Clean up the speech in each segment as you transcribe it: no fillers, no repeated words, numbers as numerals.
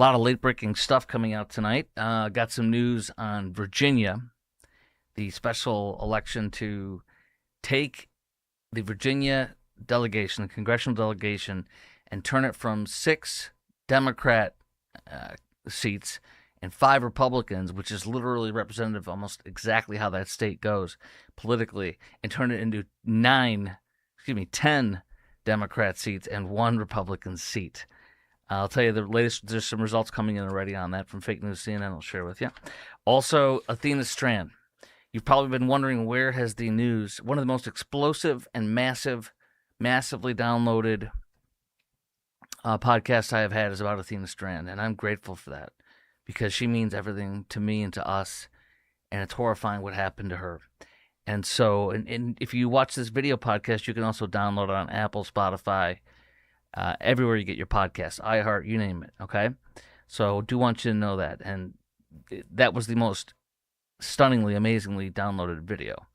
lot of late-breaking stuff coming out tonight. Got some news on Virginia, the special election to take the Virginia delegation, the congressional delegation, and turn it from 6 Democrat seats and 5 Republicans, which is literally representative almost exactly how that state goes politically, and turn it into 10 Democrat seats and 1 Republican seat. I'll tell you the latest. There's some results coming in already on that from Fake News CNN. I'll share with you. Also, Athena Strand. You've probably been wondering, where has the news, one of the most explosive and massively downloaded podcasts I have had is about Athena Strand, and I'm grateful for that because she means everything to me and to us, and it's horrifying what happened to her. And so, and if you watch this video podcast, you can also download it on Apple, Spotify, everywhere you get your podcasts, iHeart, you name it, okay? So do want you to know that. And that was the most stunningly, amazingly downloaded video.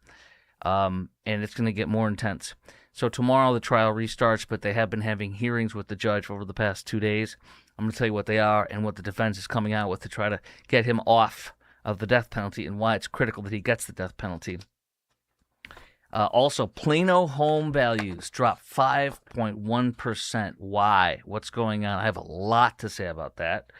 And it's going to get more intense. So tomorrow the trial restarts, but they have been having hearings with the judge over the past 2 days. I'm going to tell you what they are and what the defense is coming out with to try to get him off of the death penalty and why it's critical that he gets the death penalty. Also, Plano home values dropped 5.1%. Why? What's going on? I have a lot to say about that.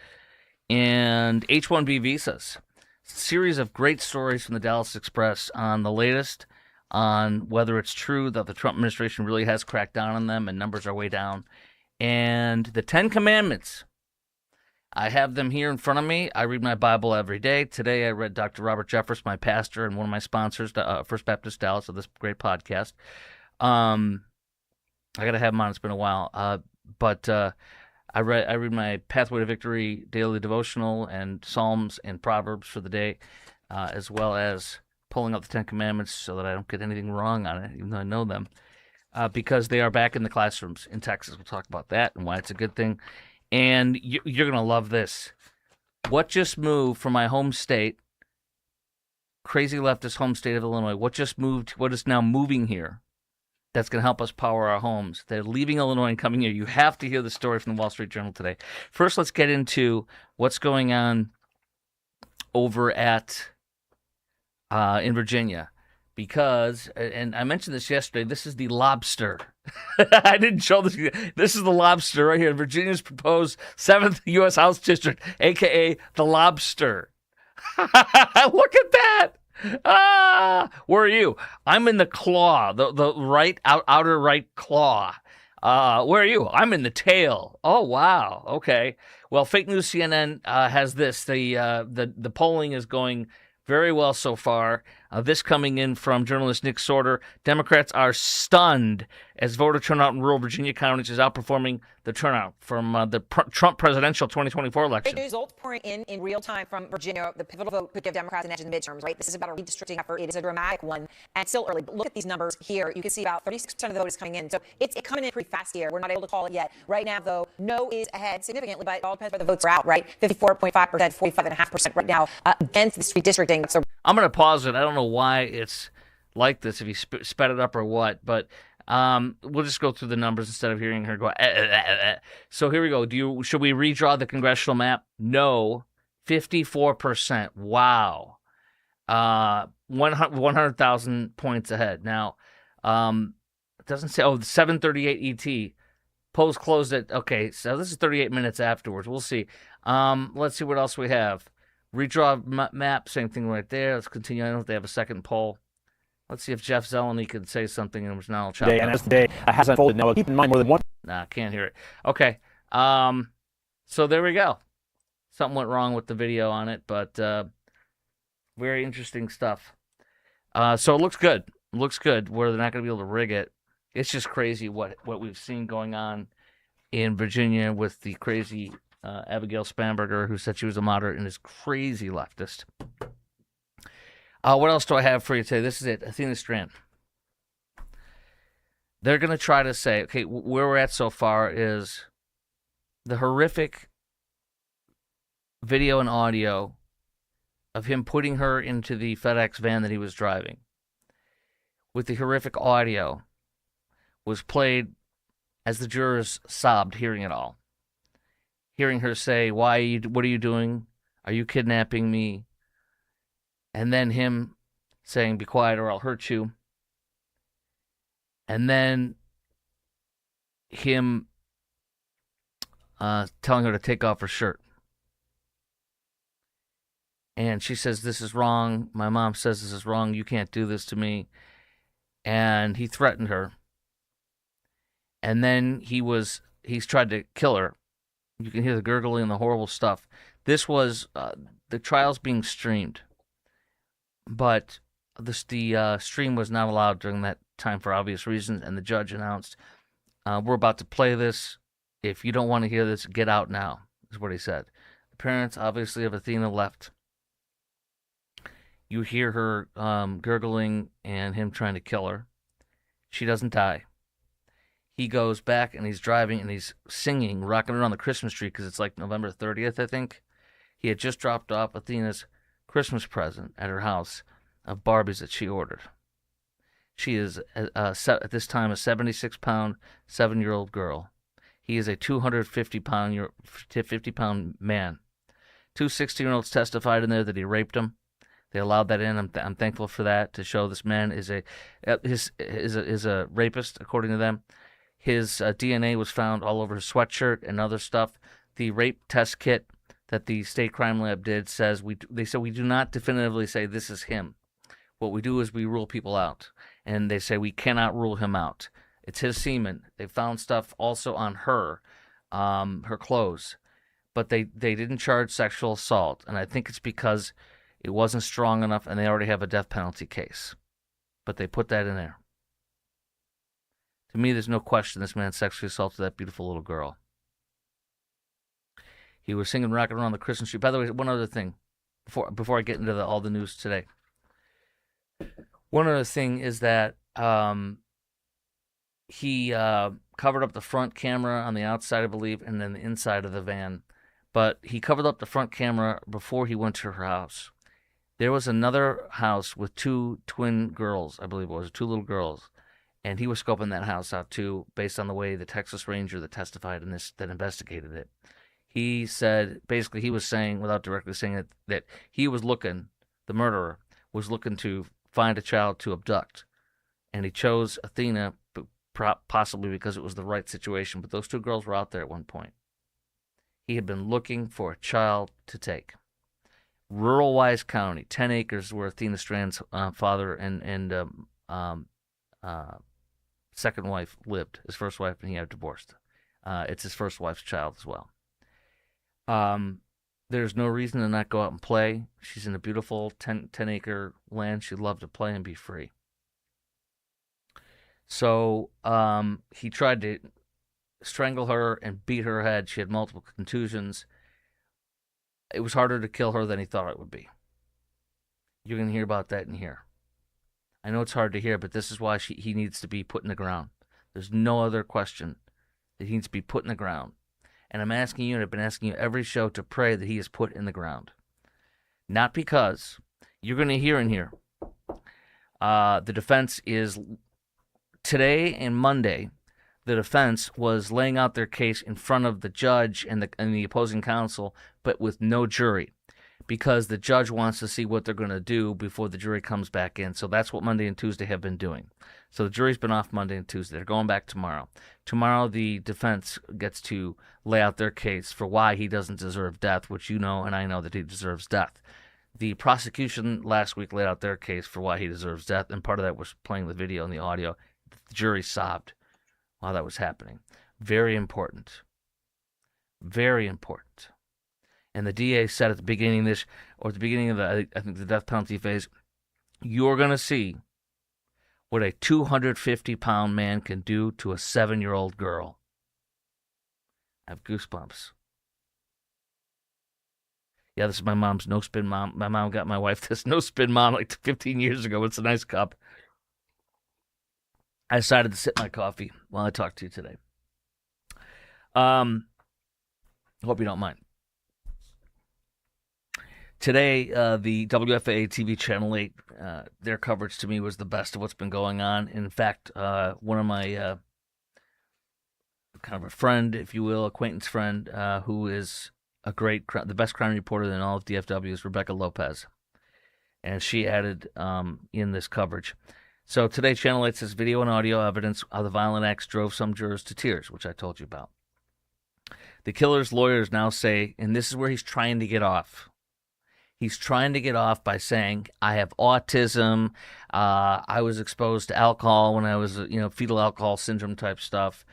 And H1-B visas. Series of great stories from the Dallas Express on the latest on whether it's true that the Trump administration really has cracked down on them and numbers are way down. And the 10 Commandments. I have them here in front of me. I read my Bible every day. Today I read Dr. Robert Jeffress, my pastor and one of my sponsors, First Baptist Dallas, of this great podcast. I got to have them on. It's been a while. But I read my Pathway to Victory daily devotional and Psalms and Proverbs for the day, as well as pulling out the 10 Commandments so that I don't get anything wrong on it, even though I know them, because they are back in the classrooms in Texas. We'll talk about that and why it's a good thing. And you're going to love this. What just moved from my home state, crazy leftist home state of Illinois, what is now moving here that's going to help us power our homes? They're leaving Illinois and coming here. You have to hear the story from the Wall Street Journal today. First, let's get into what's going on over at in Virginia. Because, and I mentioned this yesterday, this is the lobster. I didn't show this. This is the lobster right here. Virginia's proposed 7th U.S. House District, a.k.a. the lobster. Look at that. Where are you? I'm in the claw, the right, outer right claw. Where are you? I'm in the tail. Oh, wow. Okay. Well, Fake News CNN has this. The polling is going very well so far. This coming in from journalist Nick Sorter. Democrats are stunned as voter turnout in rural Virginia counties is outperforming the turnout from the Trump presidential 2024 election. Great results pouring in real time from Virginia. The pivotal vote could give Democrats an edge in the midterms, right? This is about a redistricting effort. It is a dramatic one, and still early. But look at these numbers here. You can see about 36% of the vote is coming in. So it's coming in pretty fast here. We're not able to call it yet. Right now, though, no is ahead significantly, but it all depends where the votes are out, right? 54.5%, 45.5% right now against this redistricting. So I'm going to pause it. I don't know why it's like this, if you sped it up or what, but we'll just go through the numbers instead of hearing her go. So here we go. Should we redraw the congressional map? No. 54%. Wow. 100,000 points ahead. Now, it doesn't say, 7:38 ET. Polls closed at, okay, so this is 38 minutes afterwards. We'll see. Let's see what else we have. Redraw map, same thing right there. Let's continue. I don't know if they have a second poll. Let's see if Jeff Zeleny could say something, and now I'll chop and as the day has unfolded, now keep in mind more than one. Nah, can't hear it. Okay. So there we go. Something went wrong with the video on it, but very interesting stuff. So it looks good. It looks good where they're not going to be able to rig it. It's just crazy what we've seen going on in Virginia with the crazy Abigail Spanberger, who said she was a moderate and is crazy leftist. What else do I have for you today? This is it. Athena Strand. They're going to try to say, okay, where we're at so far is the horrific video and audio of him putting her into the FedEx van that he was driving. With the horrific audio was played as the jurors sobbed hearing it all. hearing her say, what are you doing? Are you kidnapping me? And then him saying, be quiet or I'll hurt you. And then him telling her to take off her shirt. And she says, this is wrong. My mom says this is wrong. You can't do this to me. And he threatened her. And then he's tried to kill her. You can hear the gurgling and the horrible stuff. This was the trial's being streamed. But the stream was not allowed during that time for obvious reasons. And the judge announced, we're about to play this. If you don't want to hear this, get out now, is what he said. The parents, obviously, of Athena left. You hear her gurgling and him trying to kill her. She doesn't die. He goes back and he's driving and he's singing, rocking around the Christmas tree because it's like November 30th, I think. He had just dropped off Athena's Christmas present at her house of Barbies that she ordered. She is, at this time, a 76-pound, 7-year-old girl. He is a 250-pound man. Two 16-year-olds testified in there that he raped them. They allowed that in. I'm thankful for that, to show this man is a rapist, according to them. His DNA was found all over his sweatshirt and other stuff. The rape test kit that the state crime lab did says they said we do not definitively say this is him. What we do is we rule people out, and they say we cannot rule him out. It's his semen. They found stuff also on her clothes, but they didn't charge sexual assault, and I think it's because it wasn't strong enough, and they already have a death penalty case. But they put that in there. To me, there's no question this man sexually assaulted that beautiful little girl. He was singing "Rockin' Around the Christmas Tree." By the way, one other thing, before I get into all the news today. One other thing is that he covered up the front camera on the outside, I believe, and then the inside of the van. But he covered up the front camera before he went to her house. There was another house with two twin girls, I believe it was, two little girls. And he was scoping that house out too, based on the way the Texas Ranger that testified in this, that investigated it. He said, basically he was saying, without directly saying it, that he was looking, the murderer, was looking to find a child to abduct. And he chose Athena, possibly because it was the right situation. But those two girls were out there at one point. He had been looking for a child to take. Rural Wise County, 10 acres where Athena Strand's father and second wife lived. His first wife, and he had divorced. It's his first wife's child as well. There's no reason to not go out and play. She's in a beautiful 10-acre land. She'd love to play and be free. So he tried to strangle her and beat her head. She had multiple contusions. It was harder to kill her than he thought it would be. You're going to hear about that in here. I know it's hard to hear, but this is why he needs to be put in the ground. There's no other question that he needs to be put in the ground. And I'm asking you, and I've been asking you every show, to pray that he is put in the ground. Not because you're going to hear in here. The defense is, today and Monday, the defense was laying out their case in front of the judge and the opposing counsel, but with no jury, because the judge wants to see what they're going to do before the jury comes back in. So that's what Monday and Tuesday have been doing. So the jury's been off Monday and Tuesday. They're going back tomorrow. Tomorrow the defense gets to lay out their case for why he doesn't deserve death, which you know and I know that he deserves death. The prosecution last week laid out their case for why he deserves death, and part of that was playing the video and the audio. The jury sobbed while that was happening. Very important. Very important. And the DA said at the beginning of this, or at the beginning of the death penalty phase, you're going to see what a 250-pound man can do to a 7-year-old girl. I have goosebumps. Yeah, this is my mom's no-spin mom. My mom got my wife this no-spin mom like 15 years ago. It's a nice cup. I decided to sip my coffee while I talk to you today. Hope you don't mind. Today, the WFAA TV Channel 8, their coverage to me was the best of what's been going on. In fact, one of my kind of a friend, if you will, acquaintance friend, who is the best crime reporter in all of DFW, is Rebecca Lopez. And she added in this coverage. So today, Channel 8 says video and audio evidence of the violent acts drove some jurors to tears, which I told you about. The killer's lawyers now say, and this is where he's trying to get off. He's trying to get off by saying, I have autism. I was exposed to alcohol when I was, fetal alcohol syndrome type stuff.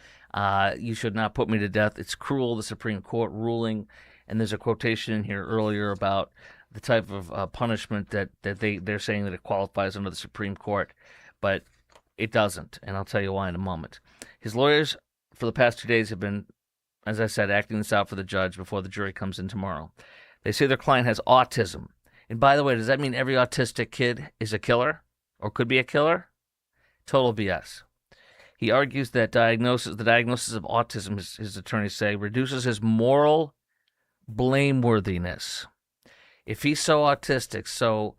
You should not put me to death. It's cruel, the Supreme Court ruling. And there's a quotation in here earlier about the type of punishment that they're saying that it qualifies under the Supreme Court. But it doesn't, and I'll tell you why in a moment. His lawyers for the past 2 days have been, as I said, acting this out for the judge before the jury comes in tomorrow. They say their client has autism. And by the way, does that mean every autistic kid is a killer or could be a killer? Total BS. He argues that the diagnosis of autism, his attorneys say, reduces his moral blameworthiness. If he's so autistic, so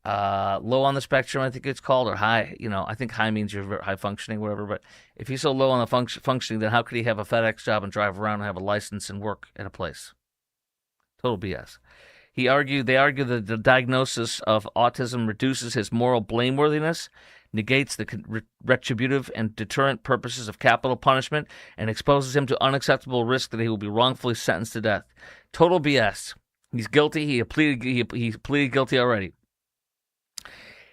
low on the spectrum, I think it's called, or high, I think high means you're high functioning, whatever, but if he's so low on the functioning, then how could he have a FedEx job and drive around and have a license and work at a place? Total BS. They argue that the diagnosis of autism reduces his moral blameworthiness, negates the retributive and deterrent purposes of capital punishment, and exposes him to unacceptable risk that he will be wrongfully sentenced to death. Total BS. He's guilty. He pleaded guilty already.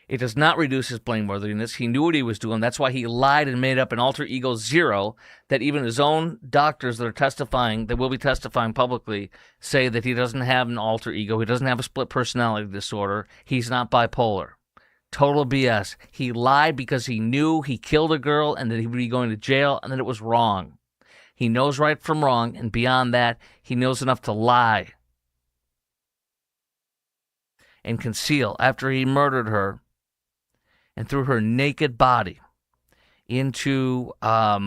It does not reduce his blameworthiness. He knew what he was doing. That's why he lied and made up an alter ego zero that even his own doctors that will be testifying publicly, say that he doesn't have an alter ego. He doesn't have a split personality disorder. He's not bipolar. Total BS. He lied because he knew he killed a girl and that he would be going to jail and that it was wrong. He knows right from wrong, and beyond that, he knows enough to lie and conceal after he murdered her and threw her naked body into a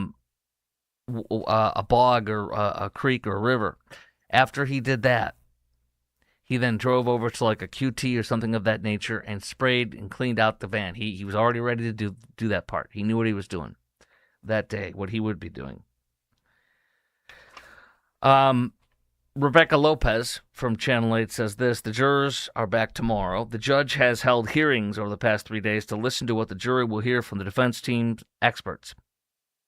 bog or a creek or a river. After he did that, he then drove over to like a QT or something of that nature and sprayed and cleaned out the van. He was already ready to do that part. He knew what he was doing that day, what he would be doing. Rebecca Lopez from Channel 8 says this: the jurors are back tomorrow. The judge has held hearings over the past 3 days to listen to what the jury will hear from the defense team's experts.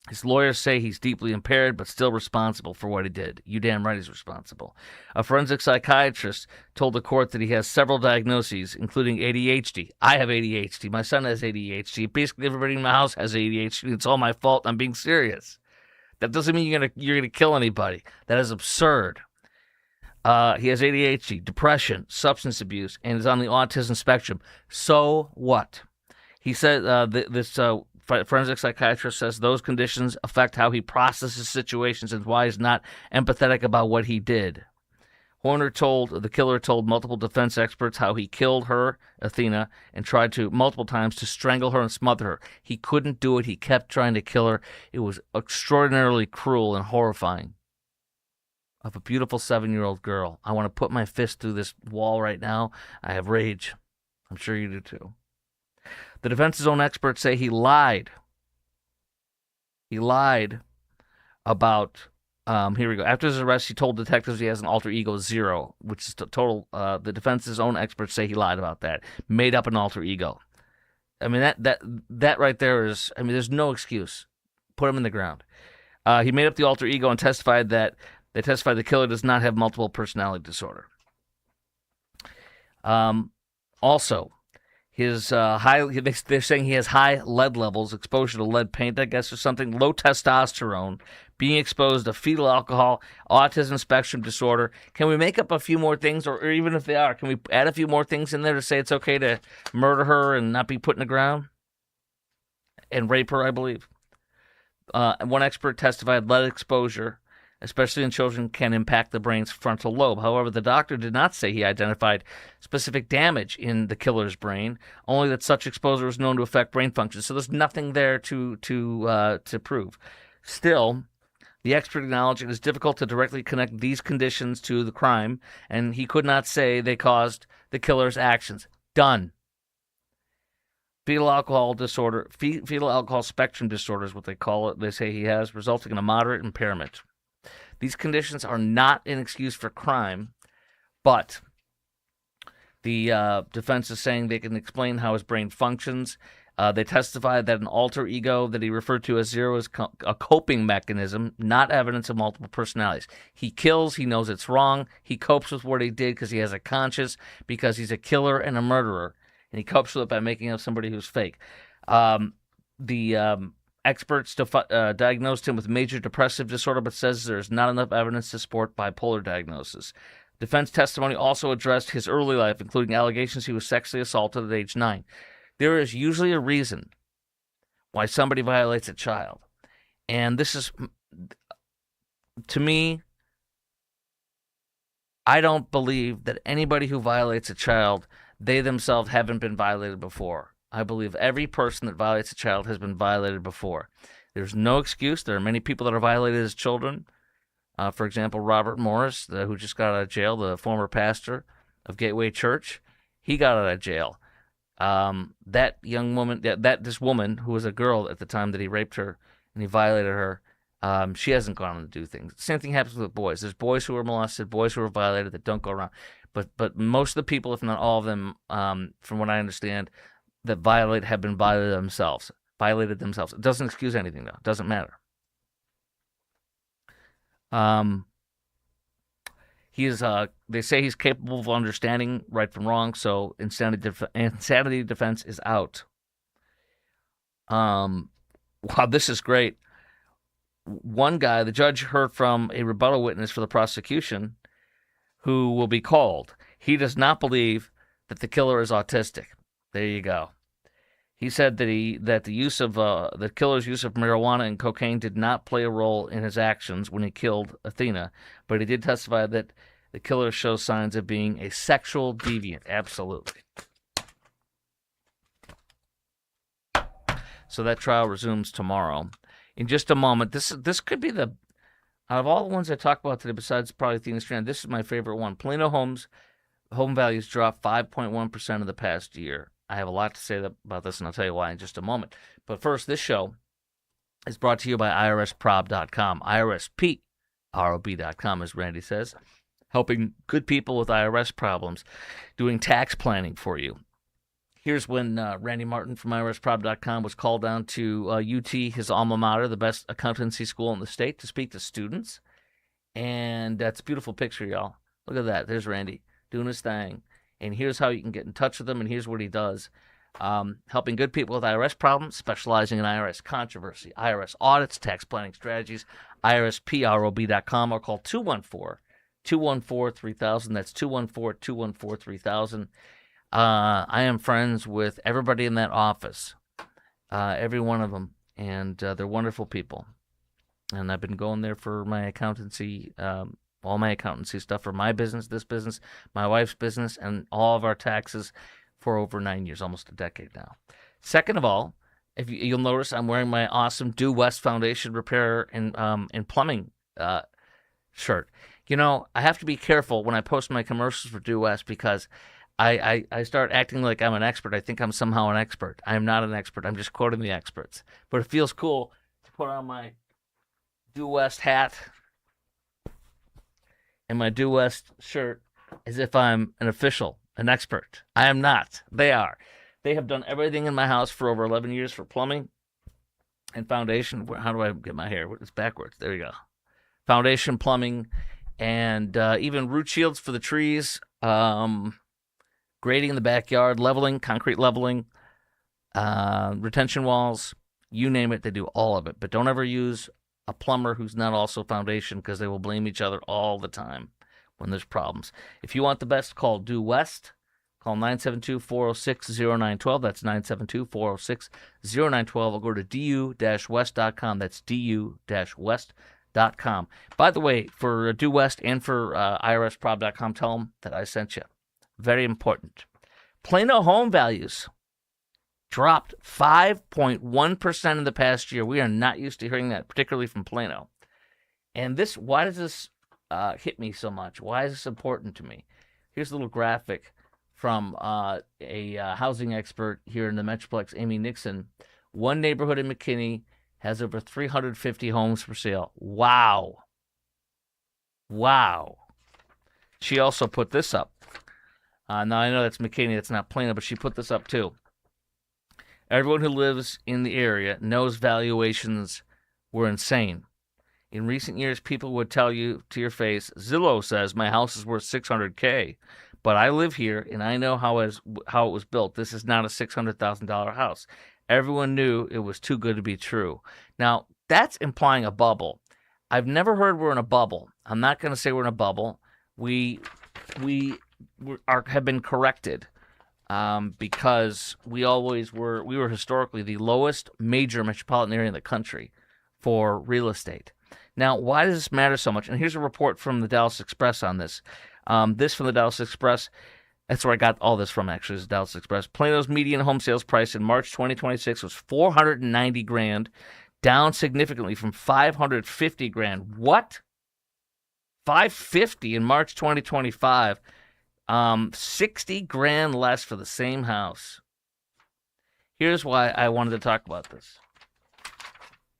His lawyers say he's deeply impaired but still responsible for what he did. You damn right he's responsible. A forensic psychiatrist told the court that he has several diagnoses, including ADHD. I have ADHD. My son has ADHD. Basically, everybody in my house has ADHD. It's all my fault. I'm being serious. That doesn't mean you're gonna kill anybody. That is absurd. He has ADHD, depression, substance abuse, and is on the autism spectrum. So what? He said this forensic psychiatrist says those conditions affect how he processes situations and why he's not empathetic about what he did. The killer told multiple defense experts how he killed her, Athena, and tried to multiple times to strangle her and smother her. He couldn't do it. He kept trying to kill her. It was extraordinarily cruel and horrifying. Of a beautiful 7-year-old girl. I want to put my fist through this wall right now. I have rage. I'm sure you do too. The defense's own experts say he lied. He lied about, here we go. After his arrest, he told detectives he has an alter ego zero, which is total, the defense's own experts say he lied about that. Made up an alter ego. I mean, that right there is, there's no excuse. Put him in the ground. He made up the alter ego and testified that the killer does not have multiple personality disorder. Also, they're saying he has high lead levels, exposure to lead paint, I guess, or something, low testosterone, being exposed to fetal alcohol, autism spectrum disorder. Can we make up a few more things, or even if they are, can we add a few more things in there to say it's okay to murder her and not be put in the ground? And rape her, I believe. One expert testified lead exposure, especially in children, can impact the brain's frontal lobe. However, the doctor did not say he identified specific damage in the killer's brain, only that such exposure was known to affect brain function. So there's nothing there to prove. Still, the expert acknowledged it is difficult to directly connect these conditions to the crime, and he could not say they caused the killer's actions. Done. Fetal alcohol disorder, fetal alcohol spectrum disorder is what they call it. They say he has, resulting in a moderate impairment. These conditions are not an excuse for crime, but the defense is saying they can explain how his brain functions. They testified that an alter ego that he referred to as Zero is a coping mechanism, not evidence of multiple personalities. He kills, he knows it's wrong, he copes with what he did because he has a conscience, because he's a killer and a murderer, and he copes with it by making up somebody who's fake. The experts diagnosed him with major depressive disorder, but says there's not enough evidence to support bipolar diagnosis. Defense testimony also addressed his early life, including allegations he was sexually assaulted at age 9. There is usually a reason why somebody violates a child. And this is, to me, I don't believe that anybody who violates a child, they themselves haven't been violated before. I believe every person that violates a child has been violated before. There's no excuse. There are many people that are violated as children. For example, Robert Morris, who just got out of jail, the former pastor of Gateway Church, he got out of jail. That young woman, this woman who was a girl at the time that he raped her and he violated her, she hasn't gone on to do things. Same thing happens with boys. There's boys who are molested, boys who are violated that don't go around. But most of the people, if not all of them, from what I understand, that violate have been violated themselves. It doesn't excuse anything, though. It doesn't matter. They say he's capable of understanding right from wrong, so insanity defense is out. Wow, this is great. One guy, the judge heard from a rebuttal witness for the prosecution who will be called. He does not believe that the killer is autistic. There you go. He said that the killer's use of marijuana and cocaine did not play a role in his actions when he killed Athena, but he did testify that the killer shows signs of being a sexual deviant. Absolutely. So that trial resumes tomorrow. In just a moment, this could be out of all the ones I talk about today, besides probably Athena Strand, this is my favorite one. Plano home values dropped 5.1% in the past year. I have a lot to say about this, and I'll tell you why in just a moment. But first, this show is brought to you by IRSprob.com. IRSprob.com, as Randy says, helping good people with IRS problems, doing tax planning for you. Here's when Randy Martin from IRSprob.com was called down to UT, his alma mater, the best accountancy school in the state, to speak to students. And that's a beautiful picture, y'all. Look at that. There's Randy doing his thing. And here's how you can get in touch with him, and here's what he does. Helping good people with IRS problems, specializing in IRS controversy, IRS audits, tax planning strategies, IRSprob.com, or call 214-214-3000. That's 214-214-3000. I am friends with everybody in that office, every one of them, and they're wonderful people. And I've been going there for my accountancy, all my accountancy stuff for my business, this business, my wife's business, and all of our taxes for over 9 years, almost a decade now. Second of all, you'll notice I'm wearing my awesome Due West Foundation Repair and Plumbing shirt. You know, I have to be careful when I post my commercials for Due West because I start acting like I'm an expert. I think I'm somehow an expert. I am not an expert. I'm just quoting the experts. But it feels cool to put on my Due West hat and my Due West shirt as if I'm an official, an expert. I am not. They are. They have done everything in my house for over 11 years for plumbing and foundation. How do I get my hair? It's backwards. There you go. Foundation, plumbing, and even root shields for the trees, grading in the backyard, leveling, concrete leveling, retention walls, you name it, they do all of it. But don't ever use a plumber who's not also foundation because they will blame each other all the time when there's problems. If you want the best, call Due West. Call 972-406-0912. That's 972-406-0912. Or go to du-west.com. That's du-west.com. By the way, for Due West and for IRSprob.com, tell them that I sent you. Very important. Plano home values dropped 5.1% in the past year. We are not used to hearing that, particularly from Plano. And why does this hit me so much? Why is this important to me? Here's a little graphic from a housing expert here in the Metroplex, Amy Nixon. One neighborhood in McKinney has over 350 homes for sale. Wow. Wow. She also put this up. Now, I know that's McKinney, that's not Plano, but she put this up too. Everyone who lives in the area knows valuations were insane. In recent years, people would tell you to your face, Zillow says my house is worth $600K, but I live here and I know how it was built. This is not a $600,000 house. Everyone knew it was too good to be true. Now, that's implying a bubble. I've never heard we're in a bubble. I'm not going to say we're in a bubble. We have been corrected because we were historically the lowest major metropolitan area in the country for real estate. Now, why does this matter so much? And here's a report from the Dallas Express on this. This from the Dallas Express. That's where I got all this from, actually, is Dallas Express. Plano's median home sales price in March 2026 was $490,000, down significantly from $550,000. What? $550,000 in March 2025. $60,000 less for the same house. Here's why I wanted to talk about this.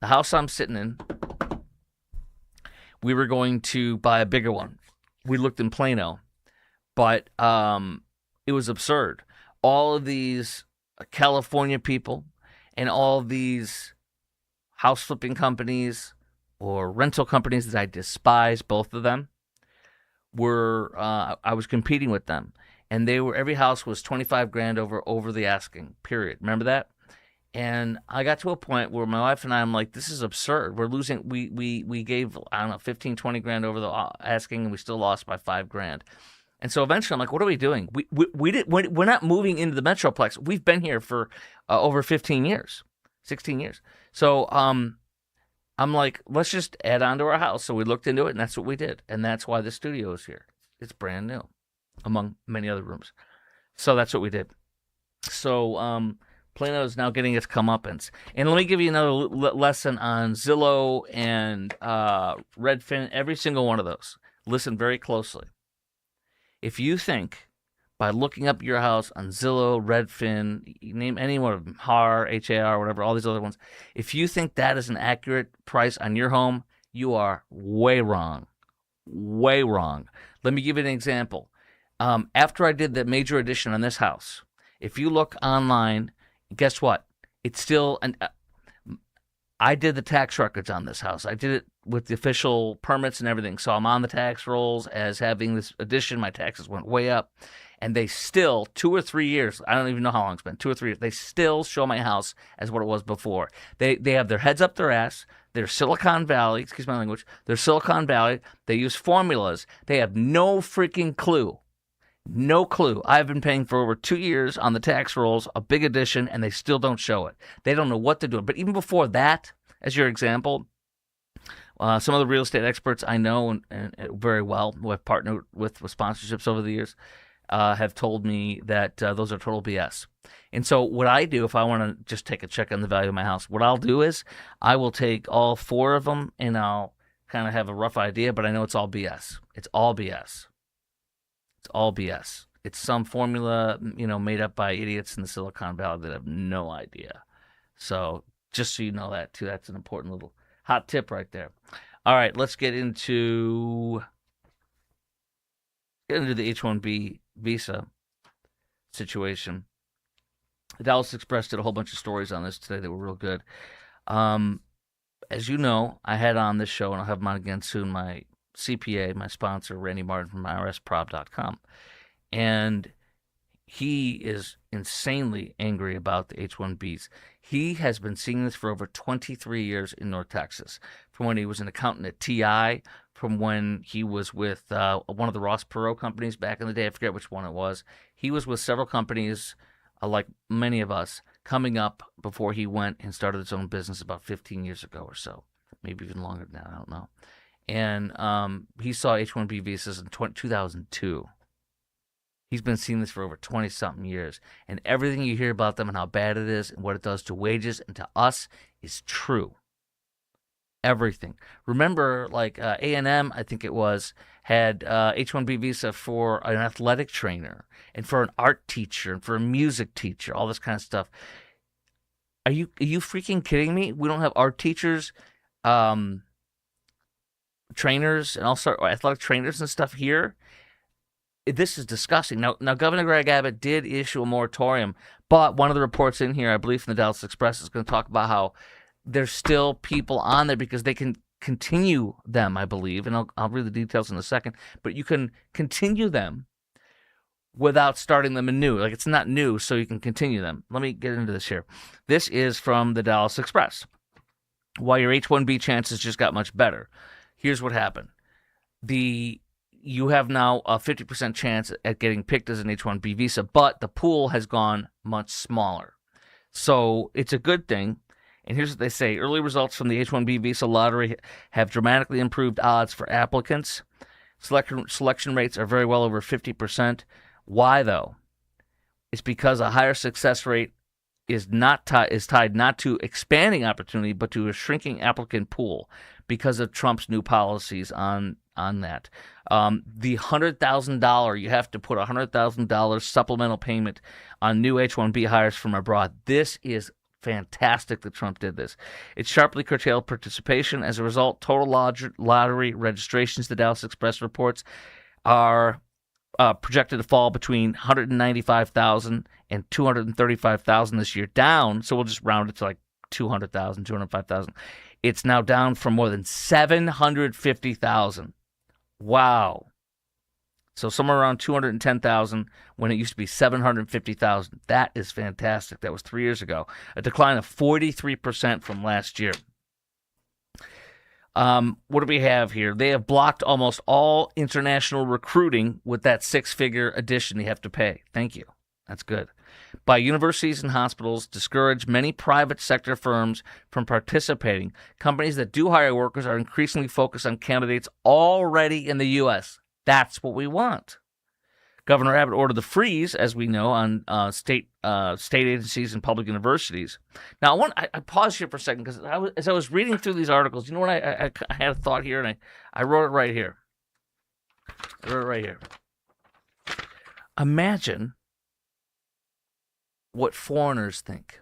The house I'm sitting in, we were going to buy a bigger one. We looked in Plano, but it was absurd. All of these California people and all these house flipping companies or rental companies that I despise, both of them, were I was competing with them, and every house was $25,000 over the asking. Period. Remember that? And I got to a point where my wife and I'm like, this is absurd. We're losing. We gave, I don't know, 15, 20 grand over the asking, and we still lost by $5,000. And so eventually I'm like, what are we doing? We're not moving into the Metroplex. We've been here for over 15 years, 16 years. So I'm like, let's just add on to our house. So we looked into it, and that's what we did. And that's why the studio is here. It's brand new, among many other rooms. So that's what we did. So Plano is now getting its comeuppance. And let me give you another lesson on Zillow and Redfin, every single one of those. Listen very closely. If you think by looking up your house on Zillow, Redfin, you name any one of them, HAR, HAR, whatever, all these other ones, if you think that is an accurate price on your home, you are way wrong. Way wrong. Let me give you an example. After I did the major addition on this house, if you look online, guess what? It's still I did the tax records on this house. I did it with the official permits and everything. So I'm on the tax rolls as having this addition. My taxes went way up. And they still, 2 or 3 years, I don't even know how long it's been, 2 or 3 years, they still show my house as what it was before. They have their heads up their ass. They're Silicon Valley, excuse my language. They're Silicon Valley. They use formulas. They have no freaking clue. No clue. I've been paying for over 2 years on the tax rolls, a big addition, and they still don't show it. They don't know what to do. But even before that, as your example, some of the real estate experts I know and very well, who I've partnered with sponsorships over the years, have told me that those are total BS. And so what I do, if I want to just take a check on the value of my house, what I'll do is I will take all 4 of them and I'll kind of have a rough idea, but I know it's all BS. It's all BS. It's all BS. It's some formula, made up by idiots in the Silicon Valley that have no idea. So just so you know that too, that's an important little hot tip right there. All right, let's get into the H1-B visa situation. The Dallas Express did a whole bunch of stories on this today that were real good. As you know, I had on this show, and I'll have him on again soon, my CPA, my sponsor, Randy Martin from IRSprob.com. And he is insanely angry about the H1Bs. He has been seeing this for over 23 years in North Texas, from when he was an accountant at TI, from when he was with one of the Ross Perot companies back in the day. I forget which one it was. He was with several companies, like many of us, coming up before he went and started his own business about 15 years ago or so, maybe even longer than that, I don't know. And he saw H-1B visas in 2002. He's been seeing this for over 20-something years. And everything you hear about them and how bad it is and what it does to wages and to us is true. everything. Remember, like A&M, I think it was, had H-1B visa for an athletic trainer and for an art teacher and for a music teacher, all this kind of stuff. Are you freaking kidding me? We don't have art teachers, trainers, and also athletic trainers and stuff here. This is disgusting. Now, Governor Greg Abbott did issue a moratorium, but one of the reports in here, I believe from the Dallas Express, is going to talk about how there's still people on there because they can continue them, I believe, and I'll read the details in a second, but you can continue them without starting them anew. Like, it's not new, so you can continue them. Let me get into this here. This is from the Dallas Express. While your H-1B chances just got much better, here's what happened. You have now a 50% chance at getting picked as an H-1B visa, but the pool has gone much smaller. So it's a good thing. And here's what they say. Early results from the H-1B visa lottery have dramatically improved odds for applicants. Selection rates are very well over 50%. Why, though? It's because a higher success rate is tied not to expanding opportunity, but to a shrinking applicant pool because of Trump's new policies on that. The $100,000, you have to put $100,000 supplemental payment on new H-1B hires from abroad. This is fantastic that Trump did this. It sharply curtailed participation. As a result, total lottery registrations, the Dallas Express reports, are projected to fall between 195,000 and 235,000 this year, down. So we'll just round it to like 200,000, 205,000. It's now down from more than 750,000. Wow. So somewhere around 210,000 when it used to be 750,000. That is fantastic. That was 3 years ago. A decline of 43% from last year. What do we have here? They have blocked almost all international recruiting with that six-figure addition they have to pay. Thank you. That's good. By universities and hospitals, discourage many private sector firms from participating. Companies that do hire workers are increasingly focused on candidates already in the U.S. That's what we want. Governor Abbott ordered the freeze, as we know, on state agencies and public universities. Now, I pause here for a second because as I was reading through these articles, you know what? I had a thought here, and I wrote it right here. Imagine what foreigners think.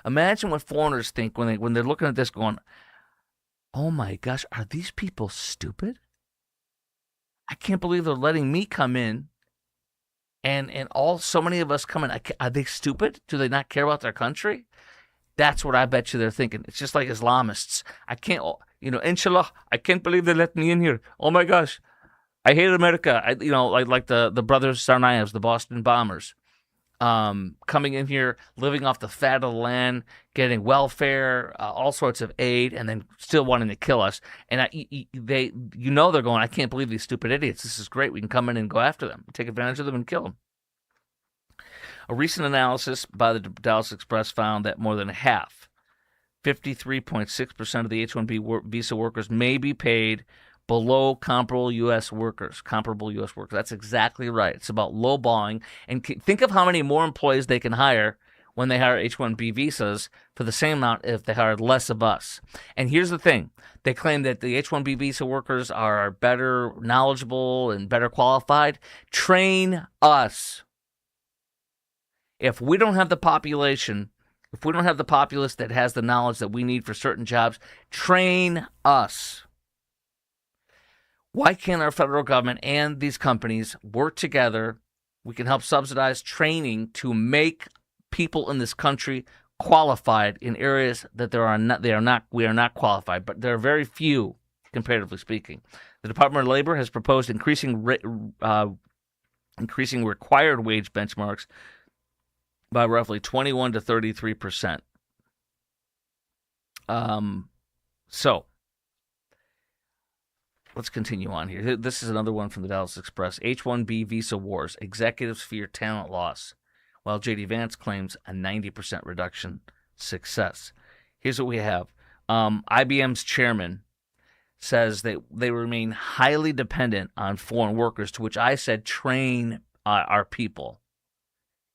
Imagine what foreigners think when they're looking at this going, oh my gosh, are these people stupid? I can't believe they're letting me come in and so many of us come in. Are they stupid? Do they not care about their country? That's what I bet you they're thinking. It's just like Islamists. Inshallah, I can't believe they let me in here. Oh my gosh, I hate America. Like the brothers Tsarnaevs, the Boston bombers. Coming in here, living off the fat of the land, getting welfare, all sorts of aid, and then still wanting to kill us. And they're going, I can't believe these stupid idiots. This is great. We can come in and go after them, take advantage of them, and kill them. A recent analysis by the Dallas Express found that more than half, 53.6% of the H-1B visa workers may be paid below comparable U.S. workers. That's exactly right. It's about lowballing. And think of how many more employees they can hire when they hire H-1B visas for the same amount if they hired less of us. And here's the thing. They claim that the H-1B visa workers are better knowledgeable and better qualified. Train us. If we don't have the population, if we don't have the populace that has the knowledge that we need for certain jobs, train us. Why can't our federal government and these companies work together? We can help subsidize training to make people in this country qualified in areas that we are not qualified, but there are very few, comparatively speaking. The Department of Labor has proposed increasing required wage benchmarks by roughly 21 to 33%. So let's continue on here. This is another one from the Dallas Express. H-1B visa wars. Executives fear talent loss, while J.D. Vance claims a 90% reduction success. Here's what we have. IBM's chairman says that they remain highly dependent on foreign workers, to which I said, train our people.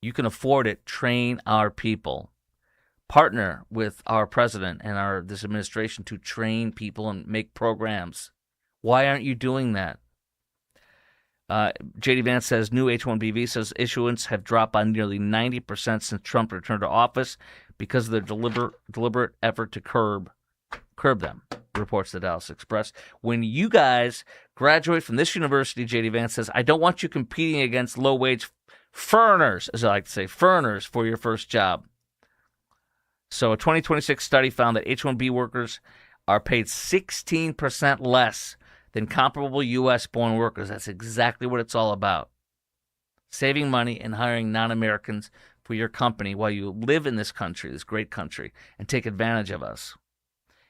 You can afford it. Train our people. partner with our president and this administration to train people and make programs. Why aren't you doing that? J.D. Vance says new H-1B visas issuance have dropped by nearly 90% since Trump returned to office because of their deliberate effort to curb them, reports the Dallas Express. When you guys graduate from this university, J.D. Vance says, I don't want you competing against low-wage foreigners, as I like to say, foreigners for your first job. So a 2026 study found that H-1B workers are paid 16% less than comparable U.S.-born workers. That's exactly what it's all about. Saving money and hiring non-Americans for your company while you live in this country, this great country, and take advantage of us.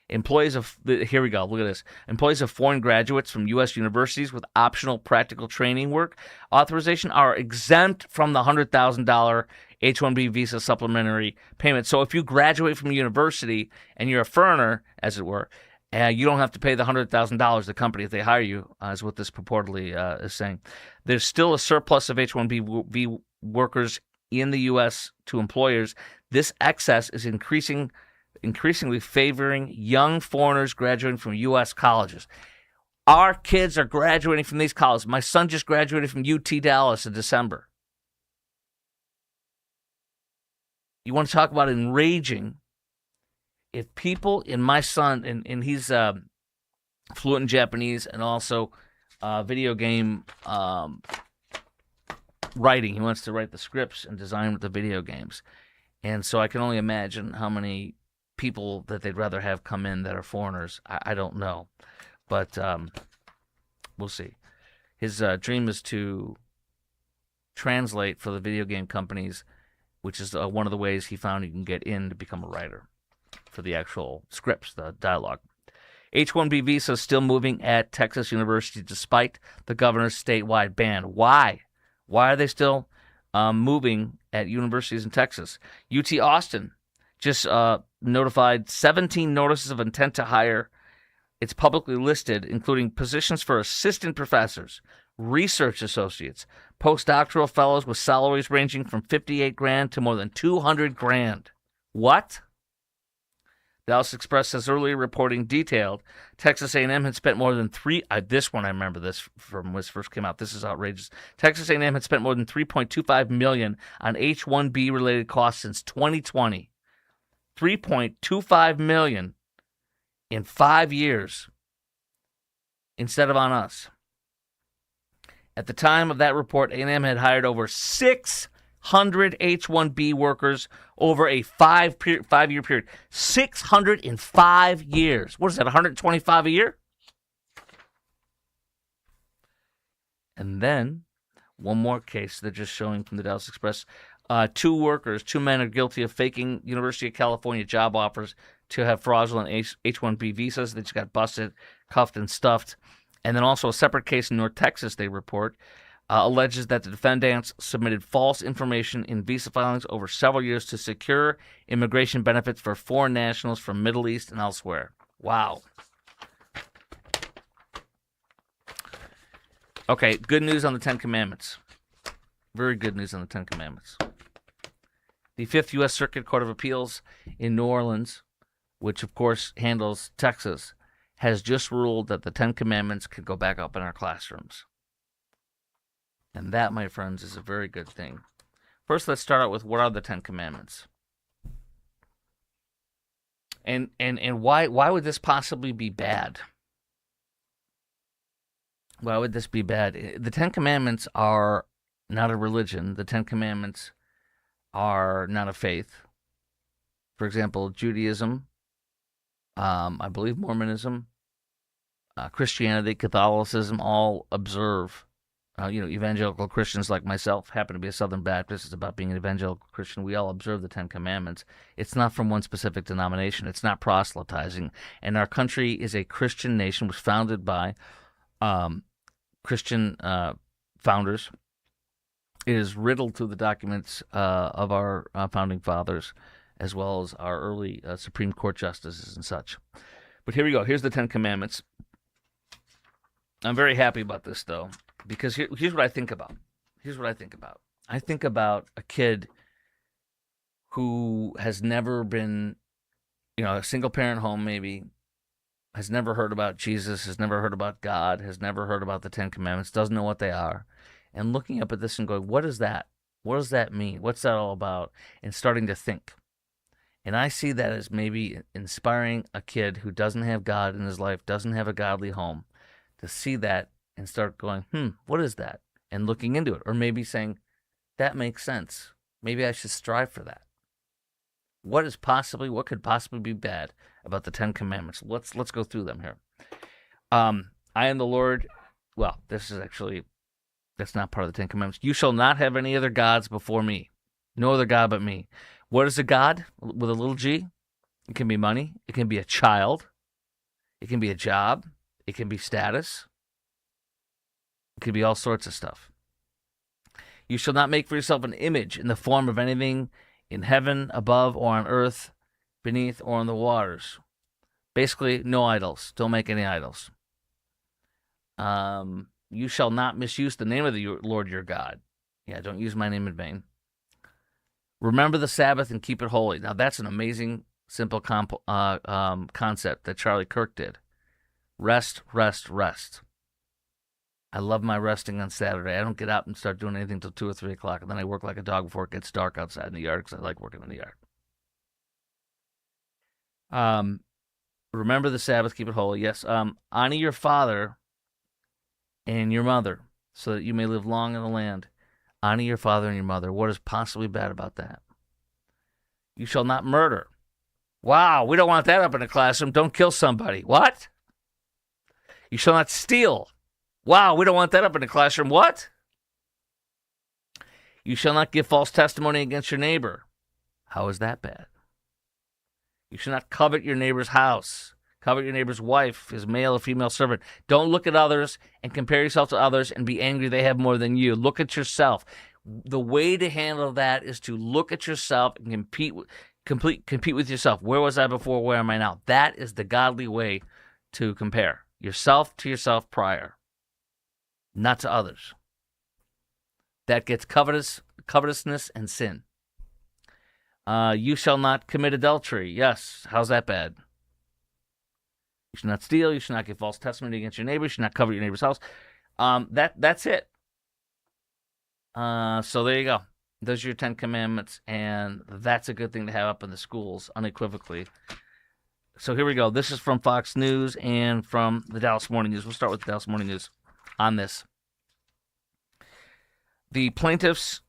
Here we go, look at this. Employees of foreign graduates from U.S. universities with optional practical training work authorization are exempt from the $100,000 H-1B visa supplementary payment. So if you graduate from a university and you're a foreigner, as it were, you don't have to pay the $100,000 to the company if they hire you, is what this purportedly is saying. There's still a surplus of H-1B workers in the U.S. to employers. This excess is increasingly favoring young foreigners graduating from U.S. colleges. Our kids are graduating from these colleges. My son just graduated from UT Dallas in December. You want to talk about enraging? If people in my son, and he's fluent in Japanese and also video game writing. He wants to write the scripts and design the video games. And so I can only imagine how many people that they'd rather have come in that are foreigners. I don't know. But we'll see. His dream is to translate for the video game companies, which is one of the ways he found you can get in to become a writer for the actual scripts, the dialogue. H-1B visa is still moving at Texas University despite the governor's statewide ban. Why? Why are they still moving at universities in Texas? UT Austin just notified 17 notices of intent to hire. It's publicly listed, including positions for assistant professors, research associates, postdoctoral fellows with salaries ranging from $58,000 to more than $200,000. What? Dallas Express says earlier reporting detailed Texas A&M had spent more than this one I remember this from when this first came out. This is outrageous. Texas A&M had spent more than $3.25 million on H-1B related costs since 2020. $3.25 million in 5 years instead of on us. At the time of that report, A&M had hired over 600 H-1B workers over a 5-year period. 600 in 5 years. What is that, 125 a year? And then, one more case they're just showing from the Dallas Express. Two men are guilty of faking University of California job offers to have fraudulent H-1B visas. They just got busted, cuffed, and stuffed. And then also a separate case in North Texas, they report, alleges that the defendants submitted false information in visa filings over several years to secure immigration benefits for foreign nationals from Middle East and elsewhere. Wow. Okay, good news on the Ten Commandments. Very good news on the Ten Commandments. The 5th U.S. Circuit Court of Appeals in New Orleans, which of course handles Texas, has just ruled that the Ten Commandments could go back up in our classrooms. And that, my friends, is a very good thing. First, let's start out with what are the Ten Commandments? And why would this possibly be bad? Why would this be bad? The Ten Commandments are not a religion. The Ten Commandments are not a faith. For example, Judaism, I believe Mormonism, Christianity, Catholicism all observe. Evangelical Christians like myself happen to be a Southern Baptist. It's about being an evangelical Christian. We all observe the Ten Commandments. It's not from one specific denomination. It's not proselytizing. And our country is a Christian nation, was founded by Christian founders. It is riddled through the documents of our founding fathers, as well as our early Supreme Court justices and such. But here we go. Here's the Ten Commandments. I'm very happy about this, though, because here's what I think about. I think about a kid who has never been, a single-parent home maybe, has never heard about Jesus, has never heard about God, has never heard about the Ten Commandments, doesn't know what they are, and looking up at this and going, what is that? What does that mean? What's that all about? And starting to think. And I see that as maybe inspiring a kid who doesn't have God in his life, doesn't have a godly home, to see that and start going, what is that? And looking into it. Or maybe saying, that makes sense. Maybe I should strive for that. What could possibly be bad about the Ten Commandments? Let's go through them here. I am the Lord. Well, that's not part of the Ten Commandments. You shall not have any other gods before me. No other God but me. What is a God with a little g? It can be money. It can be a child. It can be a job. It can be status. It could be all sorts of stuff. You shall not make for yourself an image in the form of anything in heaven, above, or on earth, beneath, or in the waters. Basically, no idols. Don't make any idols. You shall not misuse the name of the Lord your God. Yeah, don't use my name in vain. Remember the Sabbath and keep it holy. Now, that's an amazing, simple concept that Charlie Kirk did. Rest, rest, rest. I love my resting on Saturday. I don't get out and start doing anything till 2 or 3 o'clock, and then I work like a dog before it gets dark outside in the yard because I like working in the yard. Remember the Sabbath, keep it holy. Yes. Honor your father and your mother so that you may live long in the land. Honor your father and your mother. What is possibly bad about that? You shall not murder. Wow, we don't want that up in the classroom. Don't kill somebody. What? You shall not steal. Wow, we don't want that up in the classroom. What? You shall not give false testimony against your neighbor. How is that bad? You shall not covet your neighbor's house. Covet your neighbor's wife, his male or female servant. Don't look at others and compare yourself to others and be angry they have more than you. Look at yourself. The way to handle that is to look at yourself and compete with yourself. Where was I before? Where am I now? That is the godly way to compare yourself to yourself prior, not to others. That gets covetousness and sin. You shall not commit adultery. Yes. How's that bad? You should not steal. You should not give false testimony against your neighbor. You should not covet your neighbor's house. That's it. So there you go. Those are your 10 commandments, and that's a good thing to have up in the schools, unequivocally. So here we go. This is from Fox News and from the Dallas Morning News. We'll start with the Dallas Morning News on this. The plaintiffs,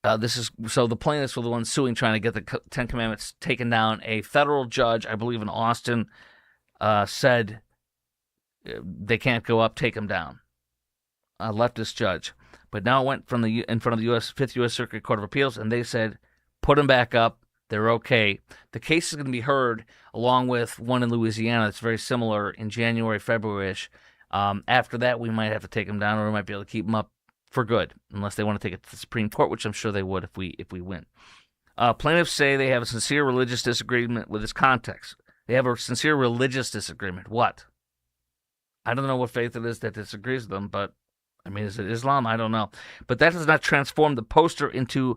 the plaintiffs were the ones suing, trying to get the 10 commandments taken down. A federal judge, I believe in Austin, said they can't go up, take them down. A leftist judge. But now it went in front of the Fifth U.S. Circuit Court of Appeals, and they said, put them back up. They're okay. The case is going to be heard along with one in Louisiana that's very similar in January, February-ish. After that, we might have to take them down, or we might be able to keep them up for good, unless they want to take it to the Supreme Court, which I'm sure they would if we win. Plaintiffs say they have a sincere religious disagreement with this context. They have a sincere religious disagreement. What? I don't know what faith it is that disagrees with them, but, is it Islam? I don't know. But that does not transform the poster into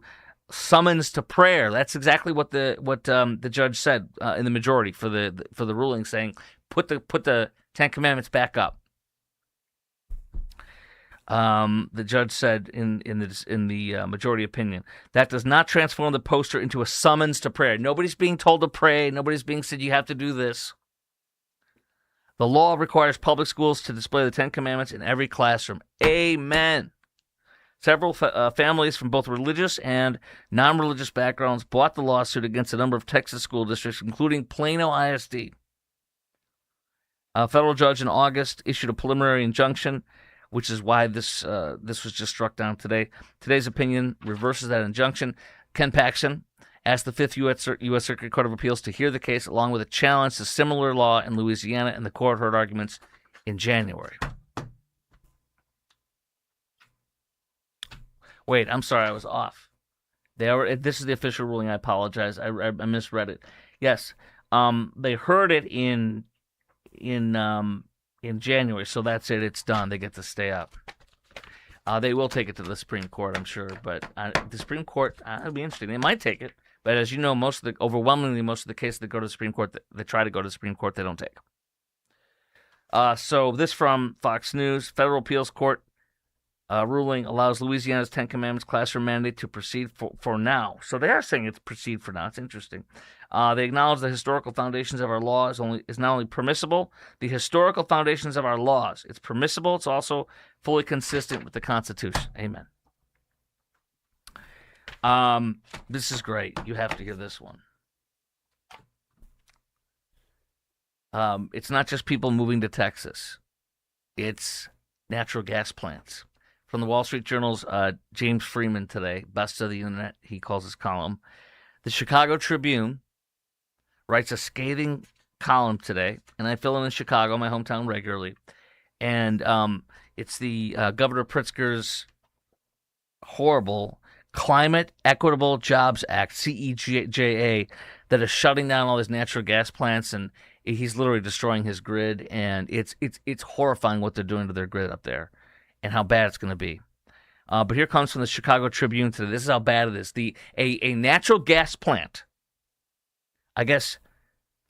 summons to prayer. That's exactly what the judge said in the majority for the ruling, saying put the 10 Commandments back up. The judge said in the majority opinion, that does not transform the poster into a summons to prayer. Nobody's being told to pray. Nobody's being said you have to do this. The law requires public schools to display the 10 Commandments in every classroom. Amen. Several families from both religious and non-religious backgrounds brought the lawsuit against a number of Texas school districts, including Plano ISD. A federal judge in August issued a preliminary injunction, which is why this was just struck down today. Today's opinion reverses that injunction. Ken Paxton asked the Fifth U.S. Circuit Court of Appeals to hear the case, along with a challenge to similar law in Louisiana, and the court heard arguments in January. Wait, I'm sorry, I was off. This is the official ruling. I apologize. I misread it. Yes, they heard it in January, so that's it. It's done. They get to stay up. They will take it to the Supreme Court, I'm sure, but the Supreme Court, it'll be interesting. They might take it. But as you know, overwhelmingly most of the cases that go to the Supreme Court, that try to go to the Supreme Court, they don't take. So this from Fox News. Federal Appeals Court ruling allows Louisiana's Ten Commandments classroom mandate to proceed for now. So they are saying it's proceed for now. It's interesting. They acknowledge the historical foundations of our law is not only permissible, the historical foundations of our laws. It's permissible. It's also fully consistent with the Constitution. Amen. This is great. You have to hear this one. It's not just people moving to Texas. It's natural gas plants. From the Wall Street Journal's James Freeman today, best of the internet, he calls his column. The Chicago Tribune writes a scathing column today, and I fill in Chicago, my hometown, regularly. And it's the Governor Pritzker's horrible Climate Equitable Jobs Act, CEJA, that is shutting down all these natural gas plants, and he's literally destroying his grid, and it's horrifying what they're doing to their grid up there and how bad it's going to be. But here comes from the Chicago Tribune today. This is how bad it is. A natural gas plant, I guess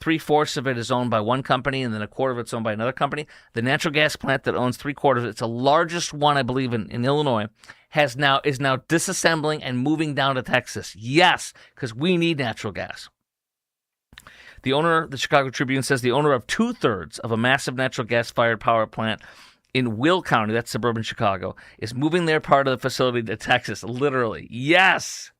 3/4 of it is owned by one company, and then 1/4 of it's owned by another company. The natural gas plant that owns 3/4, it's the largest one, I believe, in Illinois, is now disassembling and moving down to Texas. Yes, because we need natural gas. The owner, the Chicago Tribune says, the owner of 2/3 of a massive natural gas-fired power plant in Will County, that's suburban Chicago, is moving their part of the facility to Texas, literally. Yes!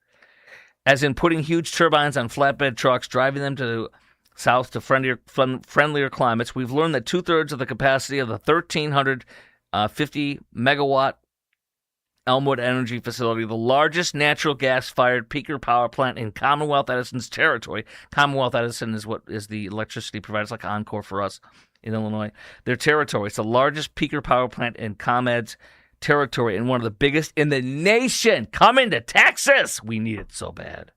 As in putting huge turbines on flatbed trucks, driving them to south to friendlier climates. We've learned that 2/3 of the capacity of the 1,350 megawatt Elmwood Energy Facility, the largest natural gas-fired peaker power plant in Commonwealth Edison's territory. Commonwealth Edison is the electricity provider. It's like Encore for us in Illinois. Their territory. It's the largest peaker power plant in ComEd's territory and one of the biggest in the nation. Coming to Texas. We need it so bad.